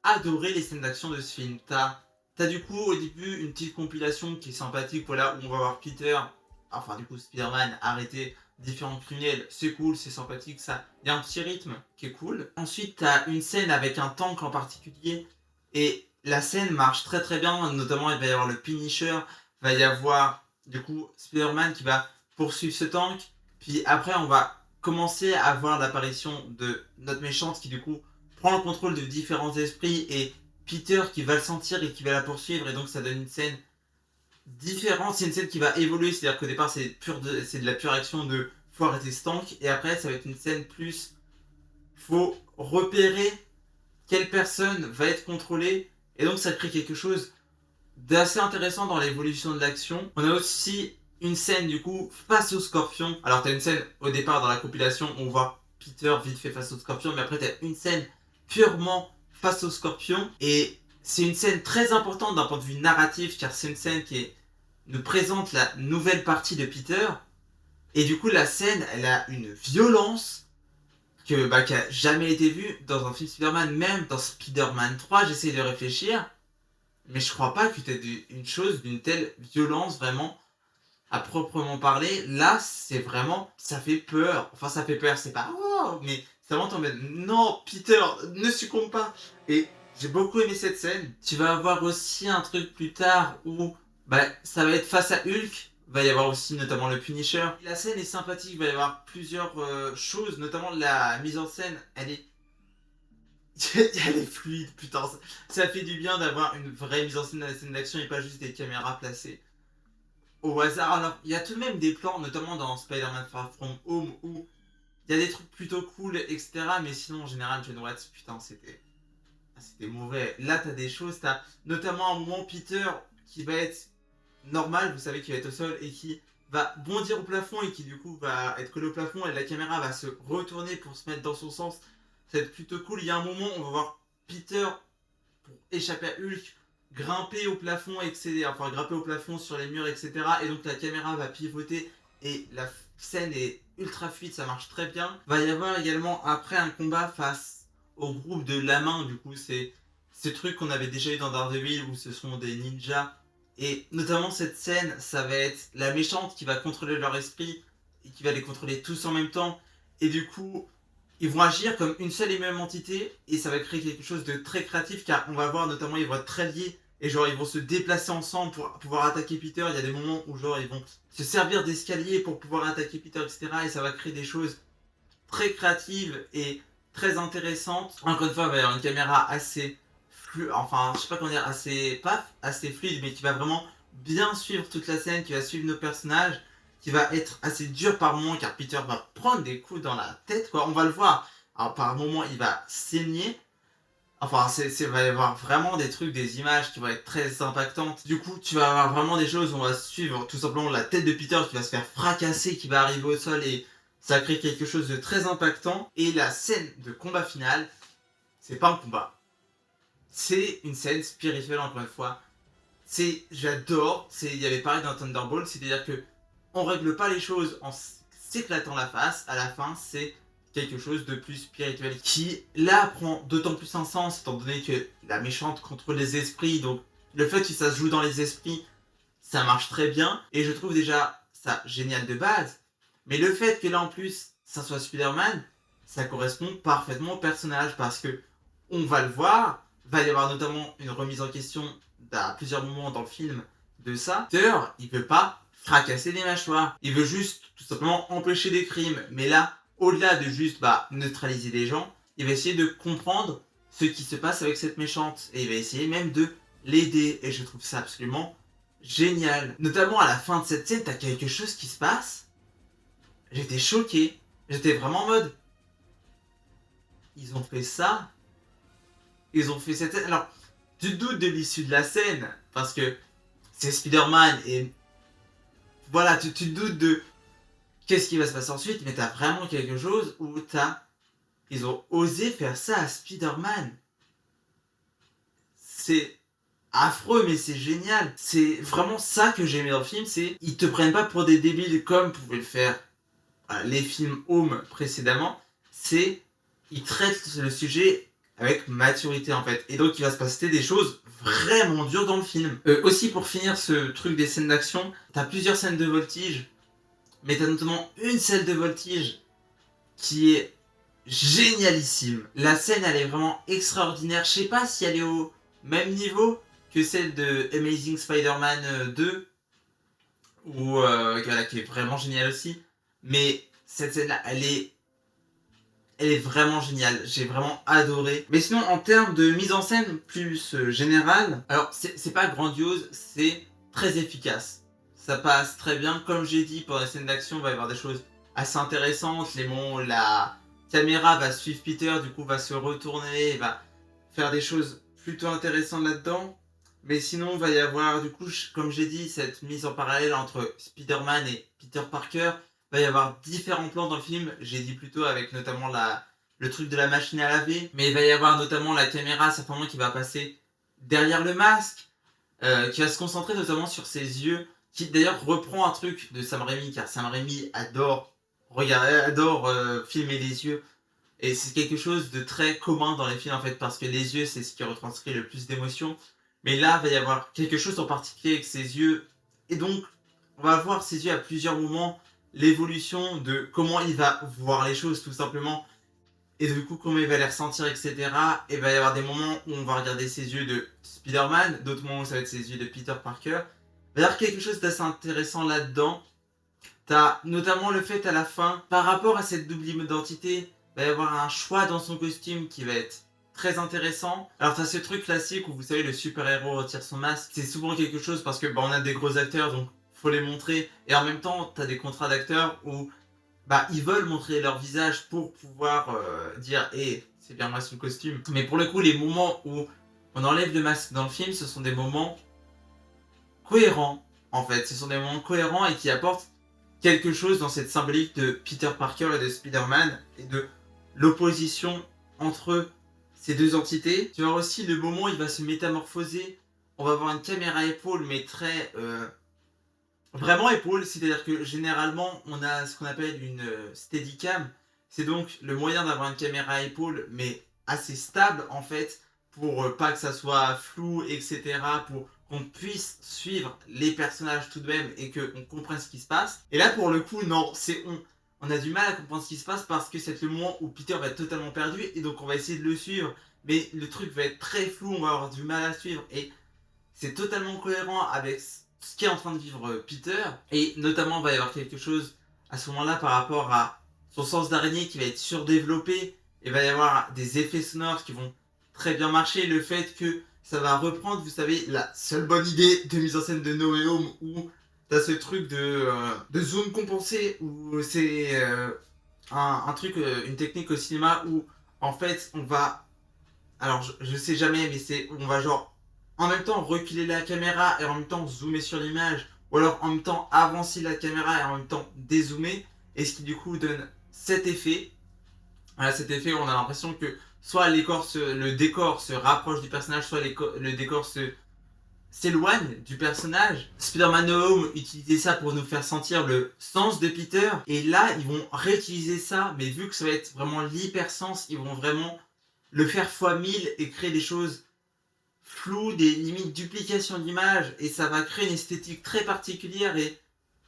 adoré les scènes d'action de ce film. T'as du coup au début une petite compilation qui est sympathique, voilà, où on va voir Peter, enfin du coup Spider-Man, arrêter différents criminels. C'est cool, c'est sympathique, ça. Il y a un petit rythme qui est cool. Ensuite, t'as une scène avec un tank en particulier, et la scène marche très très bien, notamment il va y avoir le Punisher, il va y avoir du coup Spider-Man qui va poursuivre ce tank, puis après on va commencer à voir l'apparition de notre méchante qui du coup prend le contrôle de différents esprits et Peter qui va le sentir et qui va la poursuivre, et donc ça donne une scène différente. C'est une scène qui va évoluer, c'est-à-dire qu'au départ c'est de la pure action de faut arrêter Stank, et après ça va être une scène plus faut repérer quelle personne va être contrôlée, et donc ça crée quelque chose d'assez intéressant dans l'évolution de l'action. On a aussi une scène du coup face au scorpion. Alors t'as une scène au départ dans la compilation où on voit Peter vite fait face au scorpion, mais après t'as une scène purement face au scorpion, et c'est une scène très importante d'un point de vue narratif, car c'est une scène nous présente la nouvelle partie de Peter, et du coup la scène elle a une violence qui a jamais été vue dans un film Spider-Man. Même dans Spider-Man 3 j'essaie de réfléchir, mais je crois pas que tu aies une chose d'une telle violence vraiment à proprement parler. Là, c'est vraiment, ça fait peur. Enfin, ça fait peur, c'est pas oh, mais c'est vraiment tombé. Non, Peter, ne succombe pas. Et j'ai beaucoup aimé cette scène. Tu vas avoir aussi un truc plus tard où ça va être face à Hulk. Il va y avoir aussi notamment le Punisher. La scène est sympathique, il va y avoir plusieurs choses, notamment la mise en scène, elle est elle est fluide, putain. Ça fait du bien d'avoir une vraie mise en scène de la scène d'action et pas juste des caméras placées au hasard. Alors, il y a tout de même des plans, notamment dans Spider-Man Far From Home, où il y a des trucs plutôt cool, etc. Mais sinon, en général, John Watts, putain, c'était mauvais. Là, t'as des choses, t'as notamment un moment Peter qui va être normal, vous savez, qui va être au sol et qui va bondir au plafond et qui du coup va être collé au plafond, et la caméra va se retourner pour se mettre dans son sens. Ça va être plutôt cool. Il y a un moment, on va voir Peter, pour échapper à Hulk, grimper au plafond, enfin grimper au plafond sur les murs, etc. Et donc la caméra va pivoter et la scène est ultra fluide, ça marche très bien. Va y avoir également après un combat face au groupe de la main, du coup c'est ces trucs qu'on avait déjà eu dans Daredevil où ce sont des ninjas. Et notamment cette scène, ça va être la méchante qui va contrôler leur esprit et qui va les contrôler tous en même temps. Et du coup, ils vont agir comme une seule et même entité, et ça va créer quelque chose de très créatif, car on va voir notamment ils vont être très liés et genre ils vont se déplacer ensemble pour pouvoir attaquer Peter. Il y a des moments où genre ils vont se servir d'escalier pour pouvoir attaquer Peter, etc. Et ça va créer des choses très créatives et très intéressantes. Encore une fois, il va y avoir une caméra assez enfin je sais pas comment dire, assez pas assez fluide, mais qui va vraiment bien suivre toute la scène, qui va suivre nos personnages, qui va être assez dur par moments, car Peter va prendre des coups dans la tête, quoi. On va le voir. Alors par moments il va saigner. Enfin, va y avoir vraiment des trucs, des images qui vont être très impactantes. Du coup, tu vas avoir vraiment des choses où on va suivre tout simplement la tête de Peter qui va se faire fracasser, qui va arriver au sol, et ça crée quelque chose de très impactant. Et la scène de combat final, c'est pas un combat. C'est une scène spirituelle, encore une fois. J'adore. Il y avait pareil dans Thunderbolt, c'est-à-dire que on règle pas les choses en s'éclatant la face. À la fin, c'est quelque chose de plus spirituel qui, là, prend d'autant plus un sens, étant donné que la méchante contrôle les esprits. Donc, le fait que ça se joue dans les esprits, ça marche très bien. Et je trouve déjà ça génial de base. Mais le fait que là, en plus, ça soit Spider-Man, ça correspond parfaitement au personnage, parce que on va le voir. Va y avoir notamment une remise en question à plusieurs moments dans le film de ça. Peter, il veut pas fracasser des mâchoires. Il veut juste tout simplement empêcher des crimes. Mais là, au-delà de juste neutraliser les gens, il va essayer de comprendre ce qui se passe avec cette méchante. Et il va essayer même de l'aider. Et je trouve ça absolument génial. Notamment à la fin de cette scène, t'as quelque chose qui se passe. J'étais choqué. J'étais vraiment en mode... Ils ont fait ça. Ils ont fait cette scène. Alors, tu doutes de l'issue de la scène, parce que c'est Spider-Man, et voilà, tu doutes de qu'est-ce qui va se passer ensuite, mais t'as vraiment quelque chose où ils ont osé faire ça à Spider-Man. C'est affreux, mais c'est génial. C'est vraiment ça que j'ai aimé dans le film, c'est ils te prennent pas pour des débiles comme pouvaient le faire les films Home précédemment. Ils traitent le sujet avec maturité, en fait. Et donc il va se passer des choses vraiment dures dans le film. Aussi, pour finir ce truc des scènes d'action, t'as plusieurs scènes de voltige, mais t'as notamment une scène de voltige qui est génialissime. La scène, elle est vraiment extraordinaire. Je sais pas si elle est au même niveau que celle de Amazing Spider-Man 2, qui est vraiment géniale aussi. Mais cette scène-là, elle elle est vraiment géniale, j'ai vraiment adoré. Mais sinon, en termes de mise en scène plus générale, alors c'est pas grandiose, c'est très efficace. Ça passe très bien, comme j'ai dit, pendant les scènes d'action, il va y avoir des choses assez intéressantes, les moments où la caméra va suivre Peter, du coup va se retourner, va faire des choses plutôt intéressantes là-dedans. Mais sinon, il va y avoir, du coup, comme j'ai dit, cette mise en parallèle entre Spider-Man et Peter Parker. Il va y avoir différents plans dans le film. J'ai dit plutôt avec notamment le truc de la machine à laver. Mais il va y avoir notamment la caméra, certainement, qui va passer derrière le masque, qui va se concentrer notamment sur ses yeux, qui d'ailleurs reprend un truc de Sam Raimi, car Sam Raimi adore filmer les yeux. Et c'est quelque chose de très commun dans les films en fait, parce que les yeux c'est ce qui retranscrit le plus d'émotions. Mais là, il va y avoir quelque chose en particulier avec ses yeux. Et donc, on va voir ses yeux à plusieurs moments, l'évolution de comment il va voir les choses tout simplement. Et du coup, comment il va les ressentir, etc. Et il va y avoir des moments où on va regarder ses yeux de Spider-Man, d'autres moments où ça va être ses yeux de Peter Parker. Il va y avoir quelque chose d'assez intéressant là-dedans. T'as notamment le fait à la fin, par rapport à cette double identité, il va y avoir un choix dans son costume qui va être très intéressant. Alors t'as ce truc classique où vous savez le super-héros retire son masque, c'est souvent quelque chose parce que on a des gros acteurs donc faut les montrer. Et en même temps t'as des contrats d'acteurs où ils veulent montrer leur visage pour pouvoir dire c'est bien moi son costume. Mais pour le coup les moments où on enlève le masque dans le film, ce sont des moments cohérents en fait. Ce sont des moments cohérents et qui apportent quelque chose dans cette symbolique de Peter Parker et de Spider-Man et de l'opposition entre ces deux entités. Tu vois aussi le moment où il va se métamorphoser. On va avoir une caméra épaule mais très vraiment épaule, c'est-à-dire que généralement on a ce qu'on appelle une steadicam. C'est donc le moyen d'avoir une caméra épaule mais assez stable en fait pour pas que ça soit flou, etc. Pour qu'on puisse suivre les personnages tout de même et qu'on comprenne ce qui se passe. Et là pour le coup non, on a du mal à comprendre ce qui se passe parce que c'est le moment où Peter va être totalement perdu et donc on va essayer de le suivre. Mais le truc va être très flou, on va avoir du mal à suivre et c'est totalement cohérent avec ce qu'est en train de vivre Peter. Et notamment il va y avoir quelque chose à ce moment-là par rapport à son sens d'araignée qui va être surdéveloppé. Il va y avoir des effets sonores qui vont très bien marcher. Le fait que ça va reprendre, vous savez, la seule bonne idée de mise en scène de No Way Home où t'as ce truc de zoom compensé où c'est un truc, une technique au cinéma où en fait on va, alors je sais jamais, mais on va genre en même temps reculer la caméra et en même temps zoomer sur l'image, ou alors en même temps avancer la caméra et en même temps dézoomer, et ce qui du coup donne cet effet. Voilà, cet effet où on a l'impression que soit le décor se rapproche du personnage, soit le décor s'éloigne du personnage. Spider-Man No Home utilisait ça pour nous faire sentir le sens de Peter, et là ils vont réutiliser ça, mais vu que ça va être vraiment l'hypersens, ils vont vraiment le faire x1000 et créer des choses floues, des limites duplication d'image, et ça va créer une esthétique très particulière et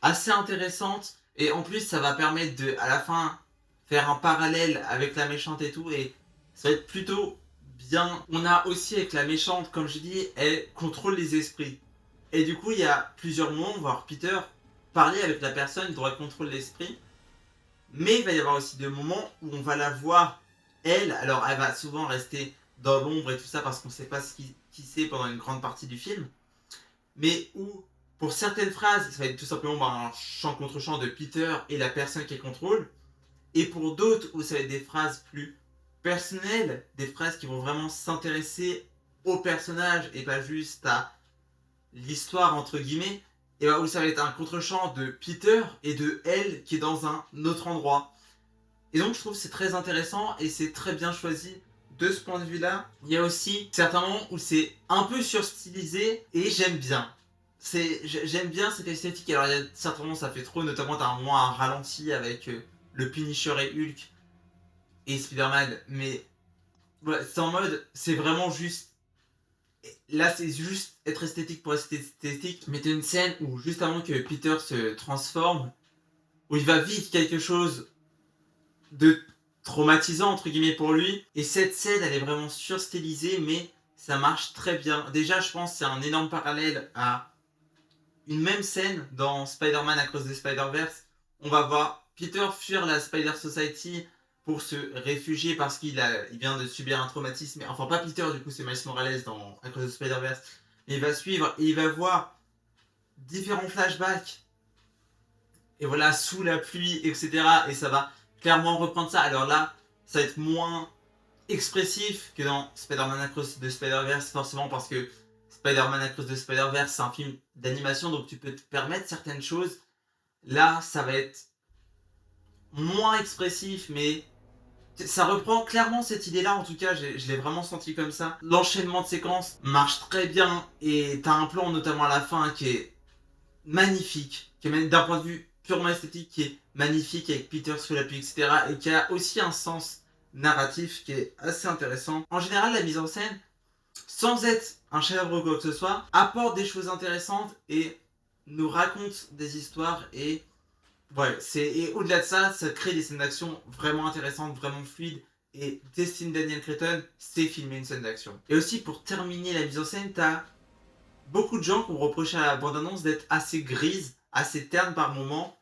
assez intéressante. Et en plus ça va permettre de à la fin faire un parallèle avec la méchante et tout, et ça va être plutôt bien. On a aussi avec la méchante, comme je dis, elle contrôle les esprits. Et du coup, il y a plusieurs moments, voir Peter parler avec la personne dont elle contrôle l'esprit. Mais il va y avoir aussi des moments où on va la voir, elle, alors elle va souvent rester dans l'ombre et tout ça parce qu'on ne sait pas qui c'est pendant une grande partie du film. Mais où, pour certaines phrases, ça va être tout simplement un chant contre chant de Peter et la personne qui contrôle. Et pour d'autres, où ça va être des phrases plus personnelles, des phrases qui vont vraiment s'intéresser au personnage et pas juste à l'histoire entre guillemets, et où ça va être un contre-champ de Peter et de elle qui est dans un autre endroit. Et donc je trouve que c'est très intéressant et c'est très bien choisi de ce point de vue là. Il y a aussi certains moments où c'est un peu surstylisé et j'aime bien. J'aime bien cette esthétique. Alors il y a certains moments ça fait trop, notamment t'as un moment un ralenti avec le Punisher et Hulk et Spider-Man, mais voilà, c'est en mode, c'est vraiment juste. Là, c'est juste être esthétique pour être esthétique. Mais t'as une scène où, juste avant que Peter se transforme, où il va vivre quelque chose de traumatisant, entre guillemets, pour lui. Et cette scène, elle est vraiment surstylisée, mais ça marche très bien. Déjà, je pense que c'est un énorme parallèle à une même scène dans Spider-Man Across the Spider-Verse. On va voir Peter fuir la Spider Society pour se réfugier parce il vient de subir un traumatisme. Enfin, pas Peter, du coup, c'est Miles Morales dans Across the Spider-Verse. Il va suivre et il va voir différents flashbacks. Et voilà, sous la pluie, etc. Et ça va clairement reprendre ça. Alors là, ça va être moins expressif que dans Spider-Man Across the Spider-Verse, forcément, parce que Spider-Man Across the Spider-Verse, c'est un film d'animation, donc tu peux te permettre certaines choses. Là, ça va être moins expressif, mais ça reprend clairement cette idée-là, en tout cas, je l'ai vraiment senti comme ça. L'enchaînement de séquences marche très bien, et t'as un plan, notamment à la fin, qui est magnifique, qui est d'un point de vue purement esthétique, qui est magnifique, avec Peter sous la pluie, etc., et qui a aussi un sens narratif qui est assez intéressant. En général, la mise en scène, sans être un chef-d'œuvre ou quoi que ce soit, apporte des choses intéressantes et nous raconte des histoires et ouais, et au-delà de ça, ça crée des scènes d'action vraiment intéressantes, vraiment fluides. Et Destin Daniel Cretton sait filmer une scène d'action. Et aussi, pour terminer la mise en scène, t'as beaucoup de gens qui ont reproché à la bande-annonce d'être assez grise, assez terne par moments.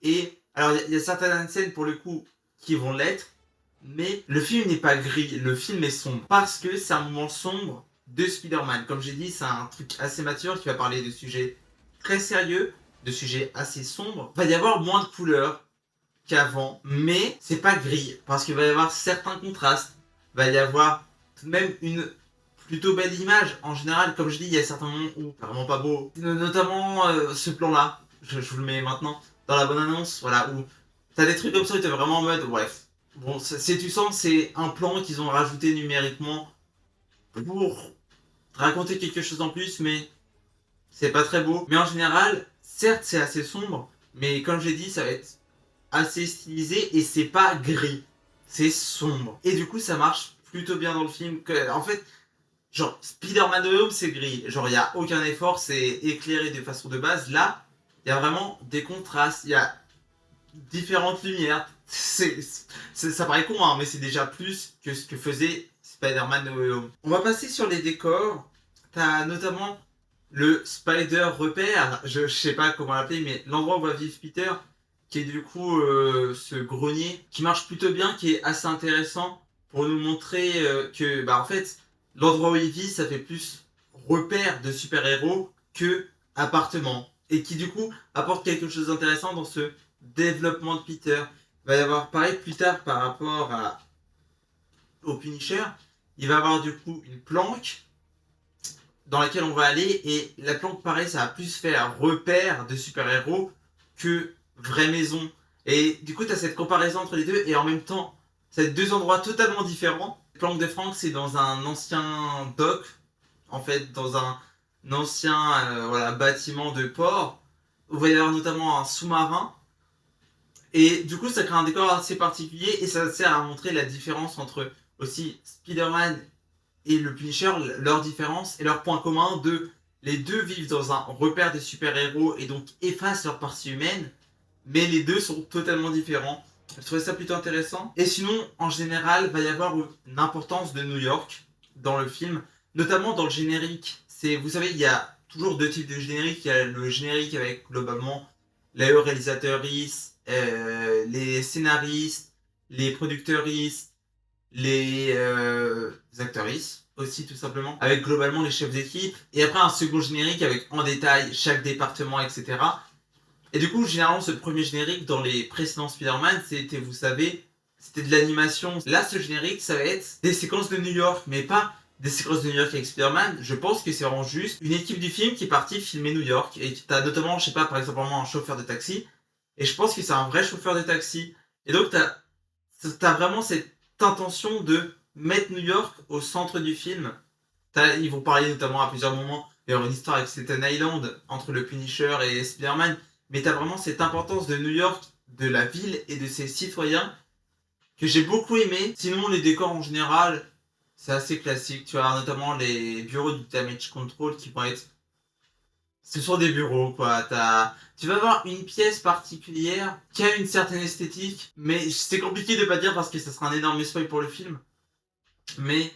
Et alors, il y a certaines scènes, pour le coup, qui vont l'être. Mais le film n'est pas gris, le film est sombre. Parce que c'est un moment sombre de Spider-Man. Comme j'ai dit, c'est un truc assez mature qui va parler de sujets très sérieux, de sujets assez sombres. Il va y avoir moins de couleurs qu'avant, mais c'est pas gris. Parce qu'il va y avoir certains contrastes. Il va y avoir même une plutôt belle image. En général, comme je dis, il y a certains moments où c'est vraiment pas beau. Notamment ce plan-là, je vous le mets maintenant, dans la bonne annonce, voilà, où t'as des trucs comme ça où t'es vraiment en mode, bref. Bon, tu sens, c'est un plan qu'ils ont rajouté numériquement pour raconter quelque chose en plus, mais c'est pas très beau. Mais en général, certes, c'est assez sombre, mais comme j'ai dit, ça va être assez stylisé et c'est pas gris. C'est sombre. Et du coup, ça marche plutôt bien dans le film. En fait, genre, Spider-Man No Way Home, c'est gris. Genre, il n'y a aucun effort, c'est éclairé de façon de base. Là, il y a vraiment des contrastes, il y a différentes lumières. Ça paraît con, hein, mais c'est déjà plus que ce que faisait Spider-Man No Way Home. On va passer sur les décors. T'as notamment le Spider Repère, je sais pas comment l'appeler, mais l'endroit où va vivre Peter, qui est du coup ce grenier, qui marche plutôt bien, qui est assez intéressant pour nous montrer que, bah en fait, l'endroit où il vit, ça fait plus repère de super-héros que appartement. Et qui du coup apporte quelque chose d'intéressant dans ce développement de Peter. Il va y avoir pareil plus tard par rapport au Punisher. Il va y avoir du coup une planque dans laquelle on va aller et la planque pareil ça va plus faire repère de super-héros que vraie maison. Et du coup tu as cette comparaison entre les deux et en même temps c'est deux endroits totalement différents. La planque de Frank c'est dans un ancien dock, en fait dans un ancien voilà, bâtiment de port où il va y avoir notamment un sous-marin. Et du coup, ça crée un décor assez particulier et ça sert à montrer la différence entre aussi Spider-Man et le Punisher, leur différence et leur point commun de les deux vivent dans un repère des super-héros et donc effacent leur partie humaine, mais les deux sont totalement différents. Je trouvais ça plutôt intéressant. Et sinon, en général, il va y avoir une importance de New York dans le film, notamment dans le générique. Vous savez, il y a toujours deux types de génériques. Il y a le générique avec globalement les réalisateuristes, les scénaristes, les producteuristes, les acteuristes aussi tout simplement, avec globalement les chefs d'équipe, et après un second générique avec en détail chaque département, etc. Et du coup, généralement, ce premier générique dans les précédents Spider-Man, c'était, vous savez, c'était de l'animation. Là, ce générique, ça va être des séquences de New York, mais pas des séquences de New York avec Spider-Man. Je pense que c'est vraiment juste une équipe du film qui est partie filmer New York. Et t'as notamment, je sais pas, par exemple, un chauffeur de taxi. Et je pense que c'est un vrai chauffeur de taxi. Et donc, t'as vraiment cette intention de mettre New York au centre du film. Ils vont parler notamment à plusieurs moments. Il y aura une histoire avec Staten Island entre le Punisher et Spider-Man. Mais t'as vraiment cette importance de New York, de la ville et de ses citoyens que j'ai beaucoup aimé. Sinon, les décors en général, c'est assez classique. Tu as notamment les bureaux du Damage Control qui vont être... Ce sont des bureaux, quoi. Tu vas avoir une pièce particulière qui a une certaine esthétique, mais c'est compliqué de pas dire parce que ça sera un énorme spoil pour le film. Mais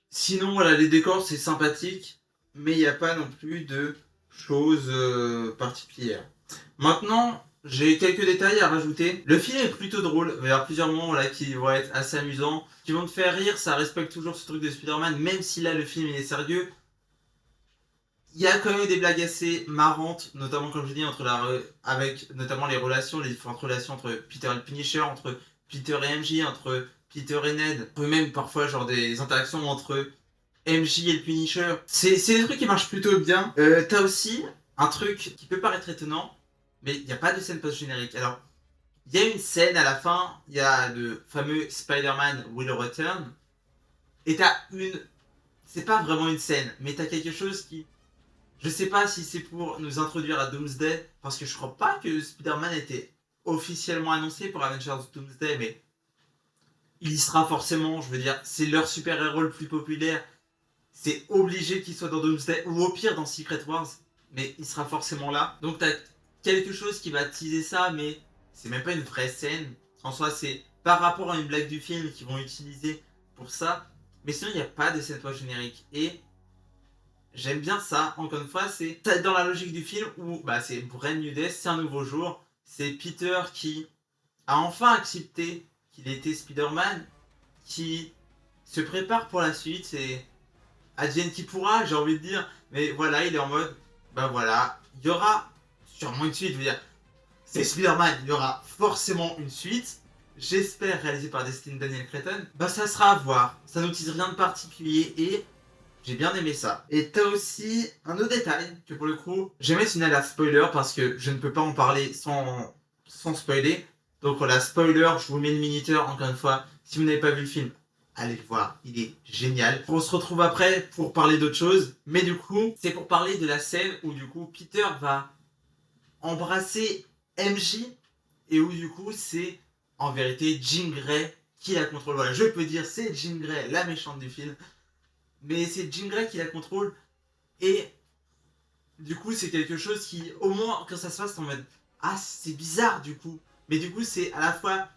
sinon, voilà, les décors, c'est sympathique, mais il n'y a pas non plus de choses particulières. Maintenant, J'ai quelques détails à rajouter. Le film est plutôt drôle, il va y avoir plusieurs moments là qui vont être assez amusants, qui vont te faire rire, ça respecte toujours ce truc de Spider-Man, même si là le film il est sérieux. Il y a quand même des blagues assez marrantes, notamment comme je dis, avec notamment les relations, les différentes relations entre Peter et le Punisher, entre Peter et MJ, entre Peter et Ned, même parfois genre des interactions entre MJ et le Punisher. C'est des trucs qui marchent plutôt bien. T'as aussi un truc qui peut paraître étonnant, mais il n'y a pas de scène post-générique. Alors, il y a une scène à la fin, il y a le fameux Spider-Man Will Return, et t'as une... C'est pas vraiment une scène, mais t'as quelque chose qui... Je sais pas si c'est pour nous introduire à Doomsday, parce que je crois pas que Spider-Man était officiellement annoncé pour Avengers Doomsday, mais il y sera forcément, je veux dire, c'est leur super-héros le plus populaire, c'est obligé qu'il soit dans Doomsday, ou au pire dans Secret Wars, mais il sera forcément là. Donc t'as quelque chose qui va teaser ça, mais c'est même pas une vraie scène. En soi, c'est par rapport à une blague du film qu'ils vont utiliser pour ça, mais sinon il n'y a pas de scène post-générique. Et j'aime bien ça, encore une fois, c'est dans la logique du film où bah, c'est Brand New Day, c'est un nouveau jour, c'est Peter qui a enfin accepté qu'il était Spider-Man, qui se prépare pour la suite, c'est advienne qui pourra, j'ai envie de dire, mais voilà, il est en mode, bah voilà, il y aura sûrement une suite, je veux dire, c'est Spider-Man, il y aura forcément une suite, j'espère réalisée par Destin Daniel Cretton, bah ça sera à voir, ça nous tease rien de particulier et j'ai bien aimé ça. Et t'as aussi un autre détail que pour le coup, je vais mettre une alerte spoiler parce que je ne peux pas en parler sans spoiler. Donc voilà, spoiler, je vous mets le minuteur encore une fois. Si vous n'avez pas vu le film, allez le voir, il est génial. On se retrouve après pour parler d'autre chose. Mais du coup, c'est pour parler de la scène où du coup Peter va embrasser MJ et où du coup c'est en vérité Jean Grey qui la contrôle. Voilà, je peux dire c'est Jean Grey, la méchante du film. Mais c'est Jean Grey qui la contrôle. Et du coup, c'est quelque chose qui, au moins, quand ça se passe, en mode ah, c'est bizarre du coup. Mais du coup, c'est à la fois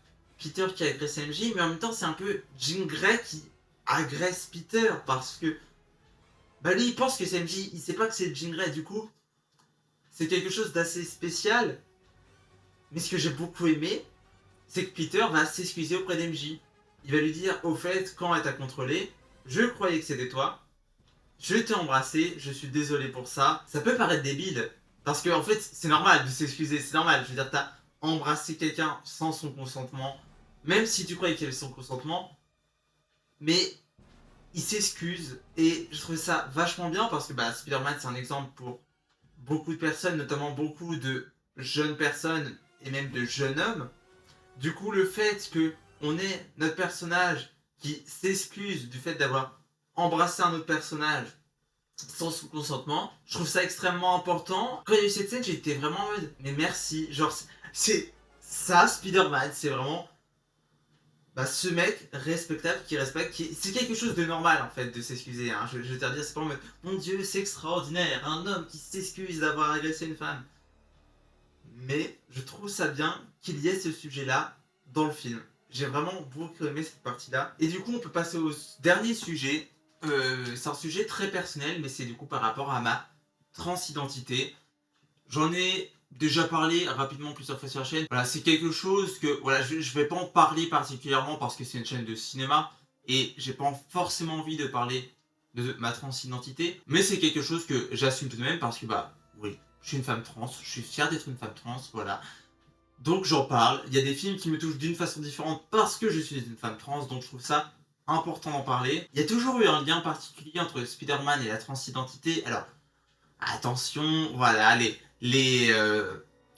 Peter qui agresse MJ, mais en même temps, c'est un peu Jean Grey qui agresse Peter parce que bah lui, il pense que c'est MJ, il sait pas que c'est Jean Grey. Du coup, c'est quelque chose d'assez spécial. Mais ce que j'ai beaucoup aimé, c'est que Peter va s'excuser auprès d'MJ. Il va lui dire au fait, quand elle t'a contrôlé, je croyais que c'était toi. Je t'ai embrassé, je suis désolé pour ça. Ça peut paraître débile, parce que en fait, c'est normal de s'excuser, c'est normal. Je veux dire, t'as embrassé quelqu'un sans son consentement, même si tu croyais qu'il y avait son consentement, mais il s'excuse, et je trouve ça vachement bien, parce que bah, Spider-Man, c'est un exemple pour beaucoup de personnes, notamment beaucoup de jeunes personnes, et même de jeunes hommes. Du coup, le fait que on ait notre personnage qui s'excuse du fait d'avoir embrassé un autre personnage sans son consentement, je trouve ça extrêmement important. Quand il y a eu cette scène, j'étais vraiment en mode, mais merci. Genre, c'est ça, Spider-Man, c'est vraiment bah, ce mec respectable qui respecte. C'est quelque chose de normal en fait de s'excuser. Hein. Je vais te dire, c'est pas en mode, mon dieu, c'est extraordinaire, un homme qui s'excuse d'avoir agressé une femme. Mais je trouve ça bien qu'il y ait ce sujet-là dans le film. J'ai vraiment beaucoup aimé cette partie-là. Et du coup, on peut passer au dernier sujet. C'est un sujet très personnel, mais c'est du coup par rapport à ma transidentité. J'en ai déjà parlé rapidement plusieurs fois sur la chaîne. Voilà, c'est quelque chose que voilà, je vais pas en parler particulièrement parce que c'est une chaîne de cinéma et j'ai pas forcément envie de parler de ma transidentité, mais c'est quelque chose que j'assume tout de même parce que bah oui, je suis une femme trans, je suis fier d'être une femme trans, voilà. Donc j'en parle. Il y a des films qui me touchent d'une façon différente parce que je suis une femme trans, donc je trouve ça important d'en parler. Il y a toujours eu un lien particulier entre Spider-Man et la transidentité. Alors, attention, voilà, les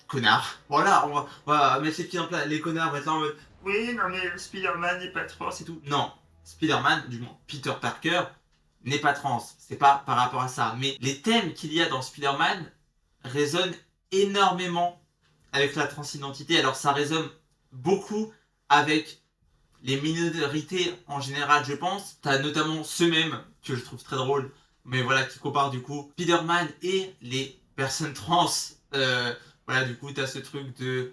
connards. Voilà, on va mettre les pieds en plat. Les connards vont être là en mode oui, non mais Spider-Man n'est pas trans et tout. Non, Spider-Man, du moins Peter Parker, n'est pas trans. C'est pas par rapport à ça. Mais les thèmes qu'il y a dans Spider-Man résonnent énormément avec la transidentité. Alors ça résonne beaucoup avec les minorités en général, je pense. T'as notamment ceux mêmes que je trouve très drôle, mais voilà, qui comparent du coup Spider-Man et les personnes trans. Voilà, du coup, t'as ce truc de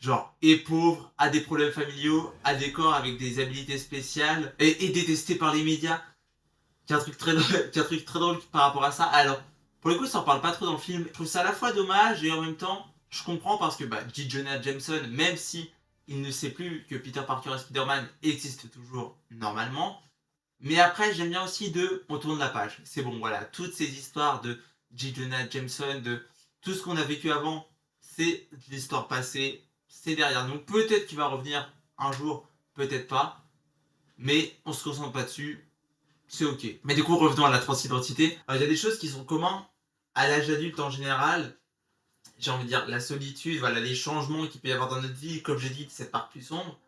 genre est pauvre, a des problèmes familiaux, a des corps avec des habilités spéciales et détesté par les médias. Qui est un truc très drôle par rapport à ça. Alors, pour le coup, ça en parle pas trop dans le film. Je trouve ça à la fois dommage et en même temps, je comprends parce que J. Jonah Jameson, même si il ne sait plus que Peter Parker et Spider-Man existent toujours normalement, mais après j'aime bien aussi on tourne la page. C'est bon, voilà, toutes ces histoires de J. Jonah Jameson, de tout ce qu'on a vécu avant, c'est de l'histoire passée, c'est derrière nous. Peut-être qu'il va revenir un jour, peut-être pas, mais on se concentre pas dessus, c'est ok. Mais du coup, revenons à la transidentité. Il y a des choses qui sont communes à l'âge adulte en général. J'ai envie de dire la solitude, voilà, les changements qu'il peut y avoir dans notre vie, comme j'ai dit, cette part plus sombre.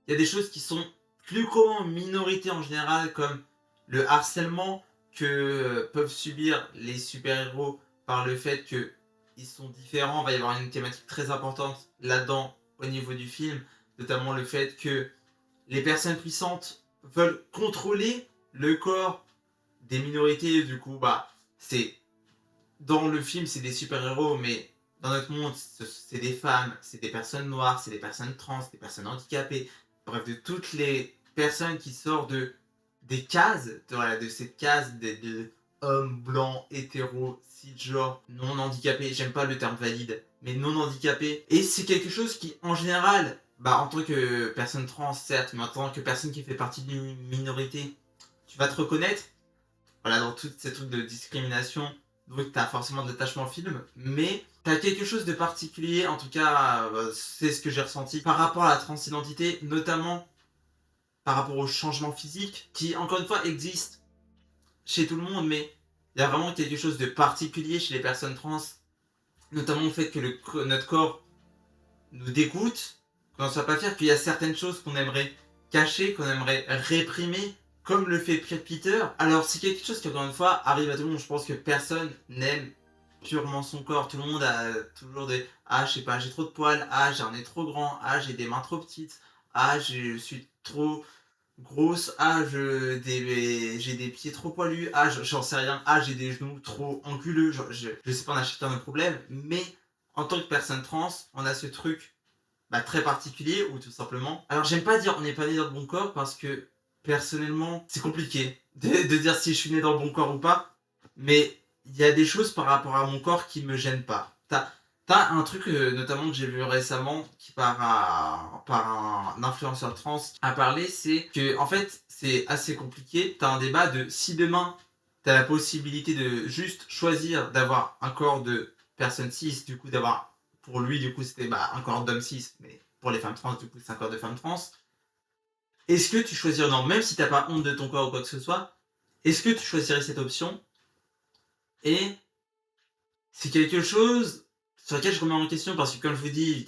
Il y a des choses qui sont plus communes en minorité en général, comme le harcèlement que peuvent subir les super-héros par le fait qu'ils sont différents. Il va y avoir une thématique très importante là-dedans au niveau du film, notamment le fait que les personnes puissantes veulent contrôler le corps des minorités. Du coup, c'est dans le film, c'est des super-héros, mais dans notre monde, c'est des femmes, c'est des personnes noires, c'est des personnes trans, des personnes handicapées, bref, de toutes les personnes qui sortent des cases, de cette case de hommes blancs, hétéros, cisgenres, non handicapés, j'aime pas le terme valide, mais non handicapés. Et c'est quelque chose qui, en général, en tant que personne trans, certes, mais en tant que personne qui fait partie d'une minorité, tu vas te reconnaître, voilà, dans tous ces trucs de discrimination. Donc t'as forcément de l'attachement au film, mais t'as quelque chose de particulier, en tout cas, c'est ce que j'ai ressenti par rapport à la transidentité, notamment par rapport au changement physique, qui encore une fois existe chez tout le monde, mais il y a vraiment quelque chose de particulier chez les personnes trans, notamment le fait que notre corps nous dégoûte, qu'on ne soit pas fier, qu'il y a certaines choses qu'on aimerait cacher, qu'on aimerait réprimer, comme le fait Peter. Alors c'est quelque chose qui encore une fois arrive à tout le monde. Je pense que personne n'aime purement son corps. Tout le monde a toujours des je sais pas, j'ai trop de poils, j'ai un nez trop grand, j'ai des mains trop petites, je suis trop grosse, j'ai des pieds trop poilus, j'en sais rien, j'ai des genoux trop anguleux, je sais pas, on a chacun nos problèmes, mais en tant que personne trans, on a ce truc très particulier, ou tout simplement. Alors j'aime pas dire on n'est pas né dans le bon corps, parce que personnellement c'est compliqué de dire si je suis né dans le bon corps ou pas, mais il y a des choses par rapport à mon corps qui me gênent pas. T'as un truc notamment que j'ai vu récemment qui par un influenceur trans a parlé, c'est que en fait c'est assez compliqué. T'as un débat de si demain t'as la possibilité de juste choisir d'avoir un corps de personne cis, du coup d'avoir, pour lui du coup c'était un corps d'homme cis, mais pour les femmes trans du coup c'est un corps de femme trans. Est-ce que tu choisirais, non, même si t'as pas honte de ton corps ou quoi que ce soit, est-ce que tu choisirais cette option? Et c'est quelque chose sur lequel je remets en question, parce que comme je vous dis,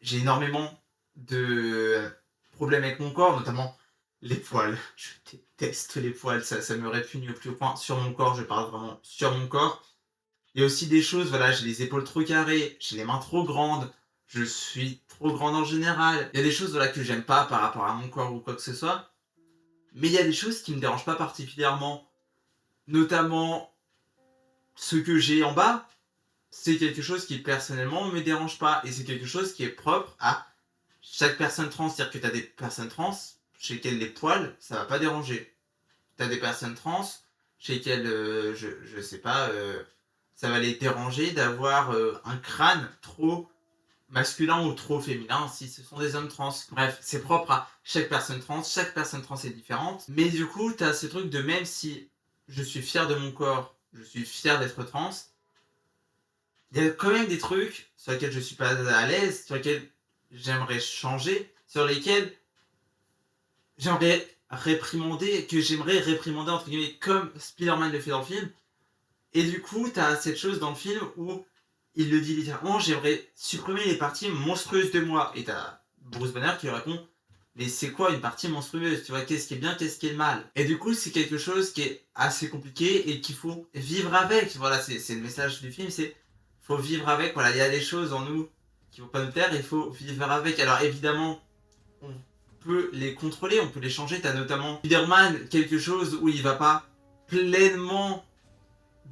j'ai énormément de problèmes avec mon corps, notamment les poils. Je déteste les poils, ça me répugne au plus haut point. Sur mon corps, je parle vraiment sur mon corps. Il y a aussi des choses, voilà, j'ai les épaules trop carrées, j'ai les mains trop grandes, je suis trop grande en général. Il y a des choses, voilà, que j'aime pas par rapport à mon corps ou quoi que ce soit. Mais il y a des choses qui me dérangent pas particulièrement, notamment ce que j'ai en bas. C'est quelque chose qui personnellement me dérange pas, et c'est quelque chose qui est propre à chaque personne trans. C'est-à-dire que tu as des personnes trans chez lesquelles les poils ça va pas déranger. Tu as des personnes trans chez lesquelles je sais pas, ça va les déranger d'avoir un crâne trop masculin ou trop féminin si ce sont des hommes trans. Bref, c'est propre à chaque personne trans est différente, mais du coup tu as ce truc de, même si je suis fier de mon corps, je suis fier d'être trans, il y a quand même des trucs sur lesquels je suis pas à l'aise, sur lesquels j'aimerais changer, sur lesquels j'aimerais réprimander entre guillemets, comme Spider-Man le fait dans le film. Et du coup, t'as cette chose dans le film où il le dit littéralement, j'aimerais supprimer les parties monstrueuses de moi. Et t'as Bruce Banner qui lui répond, mais c'est quoi une partie monstrueuse? Tu vois, qu'est-ce qui est bien, qu'est-ce qui est mal? Et du coup, c'est quelque chose qui est assez compliqué et qu'il faut vivre avec. Voilà, c'est le message du film, c'est faut vivre avec. Voilà, il y a des choses en nous qui vont pas nous plaire, il faut vivre avec. Alors évidemment, on peut les contrôler, on peut les changer. T'as notamment Spider-Man, quelque chose où il va pas pleinement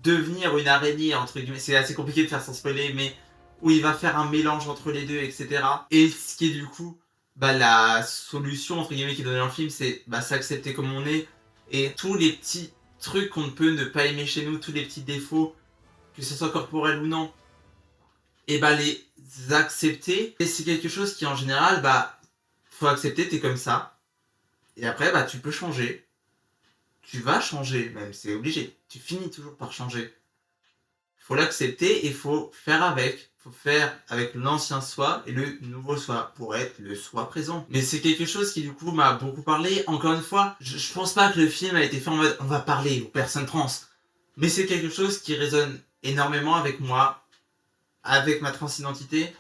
devenir une araignée, entre guillemets, c'est assez compliqué de faire sans spoiler, mais où il va faire un mélange entre les deux, etc. Et ce qui est du coup, la solution, entre guillemets, qui est donnée dans le film, c'est s'accepter comme on est, et tous les petits trucs qu'on peut ne pas aimer chez nous, tous les petits défauts, que ce soit corporel ou non, et bah les accepter. Et c'est quelque chose qui en général, bah faut accepter, t'es comme ça. Et après, bah tu peux changer. Tu vas changer, même, c'est obligé. Tu finis toujours par changer. Faut l'accepter et faut faire avec. Faut faire avec l'ancien soi et le nouveau soi pour être le soi présent. Mais c'est quelque chose qui du coup m'a beaucoup parlé. Encore une fois, je pense pas que le film a été fait en mode on va parler aux personnes trans. Mais c'est quelque chose qui résonne énormément avec moi, avec ma transidentité.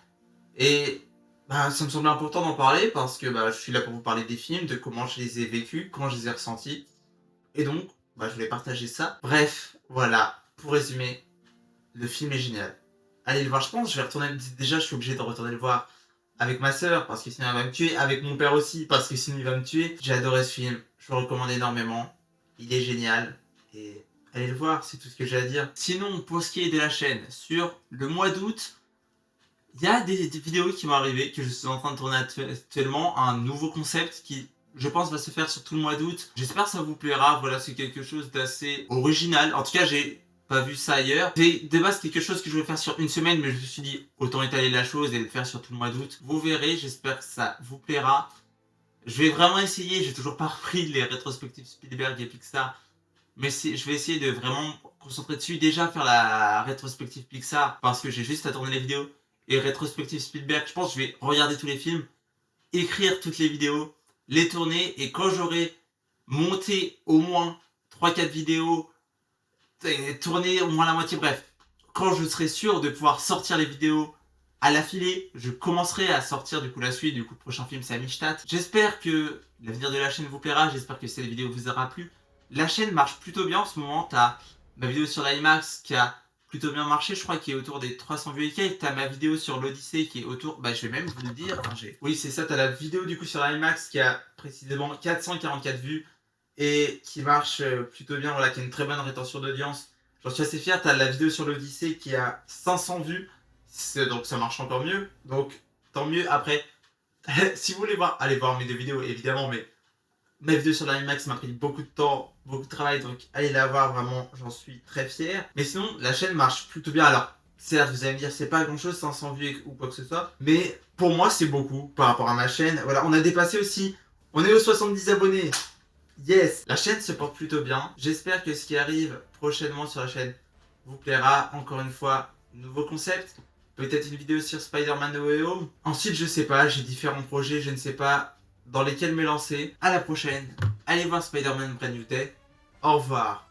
Et bah, ça me semble important d'en parler parce que bah, je suis là pour vous parler des films, de comment je les ai vécus, comment je les ai ressentis. Et donc, bah, je voulais partager ça. Bref, voilà, pour résumer, le film est génial. Allez le voir, je pense, je vais retourner, déjà je suis obligé de retourner le voir avec ma soeur parce que sinon elle va me tuer, avec mon père aussi parce que sinon il va me tuer. J'ai adoré ce film, je le recommande énormément, il est génial et allez le voir, c'est tout ce que j'ai à dire. Sinon, pour ce qui est de la chaîne, sur le mois d'août, il y a des vidéos qui vont arriver, que je suis en train de tourner actuellement, un nouveau concept qui, je pense, va se faire sur tout le mois d'août. J'espère que ça vous plaira, voilà, c'est quelque chose d'assez original. En tout cas, j'ai pas vu ça ailleurs. C'est de base quelque chose que je voulais faire sur une semaine, mais je me suis dit, autant étaler la chose et le faire sur tout le mois d'août. Vous verrez, j'espère que ça vous plaira. Je vais vraiment essayer, j'ai toujours pas repris les rétrospectives Spielberg et Pixar, mais je vais essayer de vraiment me concentrer dessus. Déjà faire la rétrospective Pixar, parce que j'ai juste à tourner les vidéos. Et rétrospective Spielberg, je pense que je vais regarder tous les films, écrire toutes les vidéos, les tourner, et quand j'aurai monté au moins 3-4 vidéos, et tourné au moins la moitié, bref, quand je serai sûr de pouvoir sortir les vidéos à l'affilée, je commencerai à sortir du coup la suite. Du coup, le prochain film c'est Amistad. J'espère que l'avenir de la chaîne vous plaira, j'espère que cette vidéo vous aura plu. La chaîne marche plutôt bien en ce moment, t'as ma vidéo sur l'IMAX qui a plutôt bien marché, je crois qu'il est autour des 300 vues et quelques. T'as ma vidéo sur l'Odyssée qui est autour, bah je vais même vous le dire, oui c'est ça, t'as la vidéo du coup sur l'IMAX qui a précisément 444 vues et qui marche plutôt bien, voilà, qui a une très bonne rétention d'audience. J'en suis assez fier. T'as la vidéo sur l'Odyssée qui a 500 vues, donc ça marche encore mieux, donc tant mieux. Après, si vous voulez voir, allez voir mes deux vidéos évidemment, mais ma vidéo sur l'IMAX m'a pris beaucoup de temps, beaucoup de travail, donc allez la voir, vraiment, j'en suis très fier. Mais sinon, la chaîne marche plutôt bien. Alors, certes, vous allez me dire, c'est pas grand chose, 500 vues ou quoi que ce soit, mais pour moi, c'est beaucoup par rapport à ma chaîne. Voilà, on a dépassé aussi, on est aux 70 abonnés. Yes, la chaîne se porte plutôt bien. J'espère que ce qui arrive prochainement sur la chaîne vous plaira. Encore une fois, nouveau concept. Peut-être une vidéo sur Spider-Man No Way Home. Ensuite, je sais pas, j'ai différents projets, je ne sais pas dans lesquels me lancer. À la prochaine. Allez voir Spider-Man Brand New Day. Au revoir.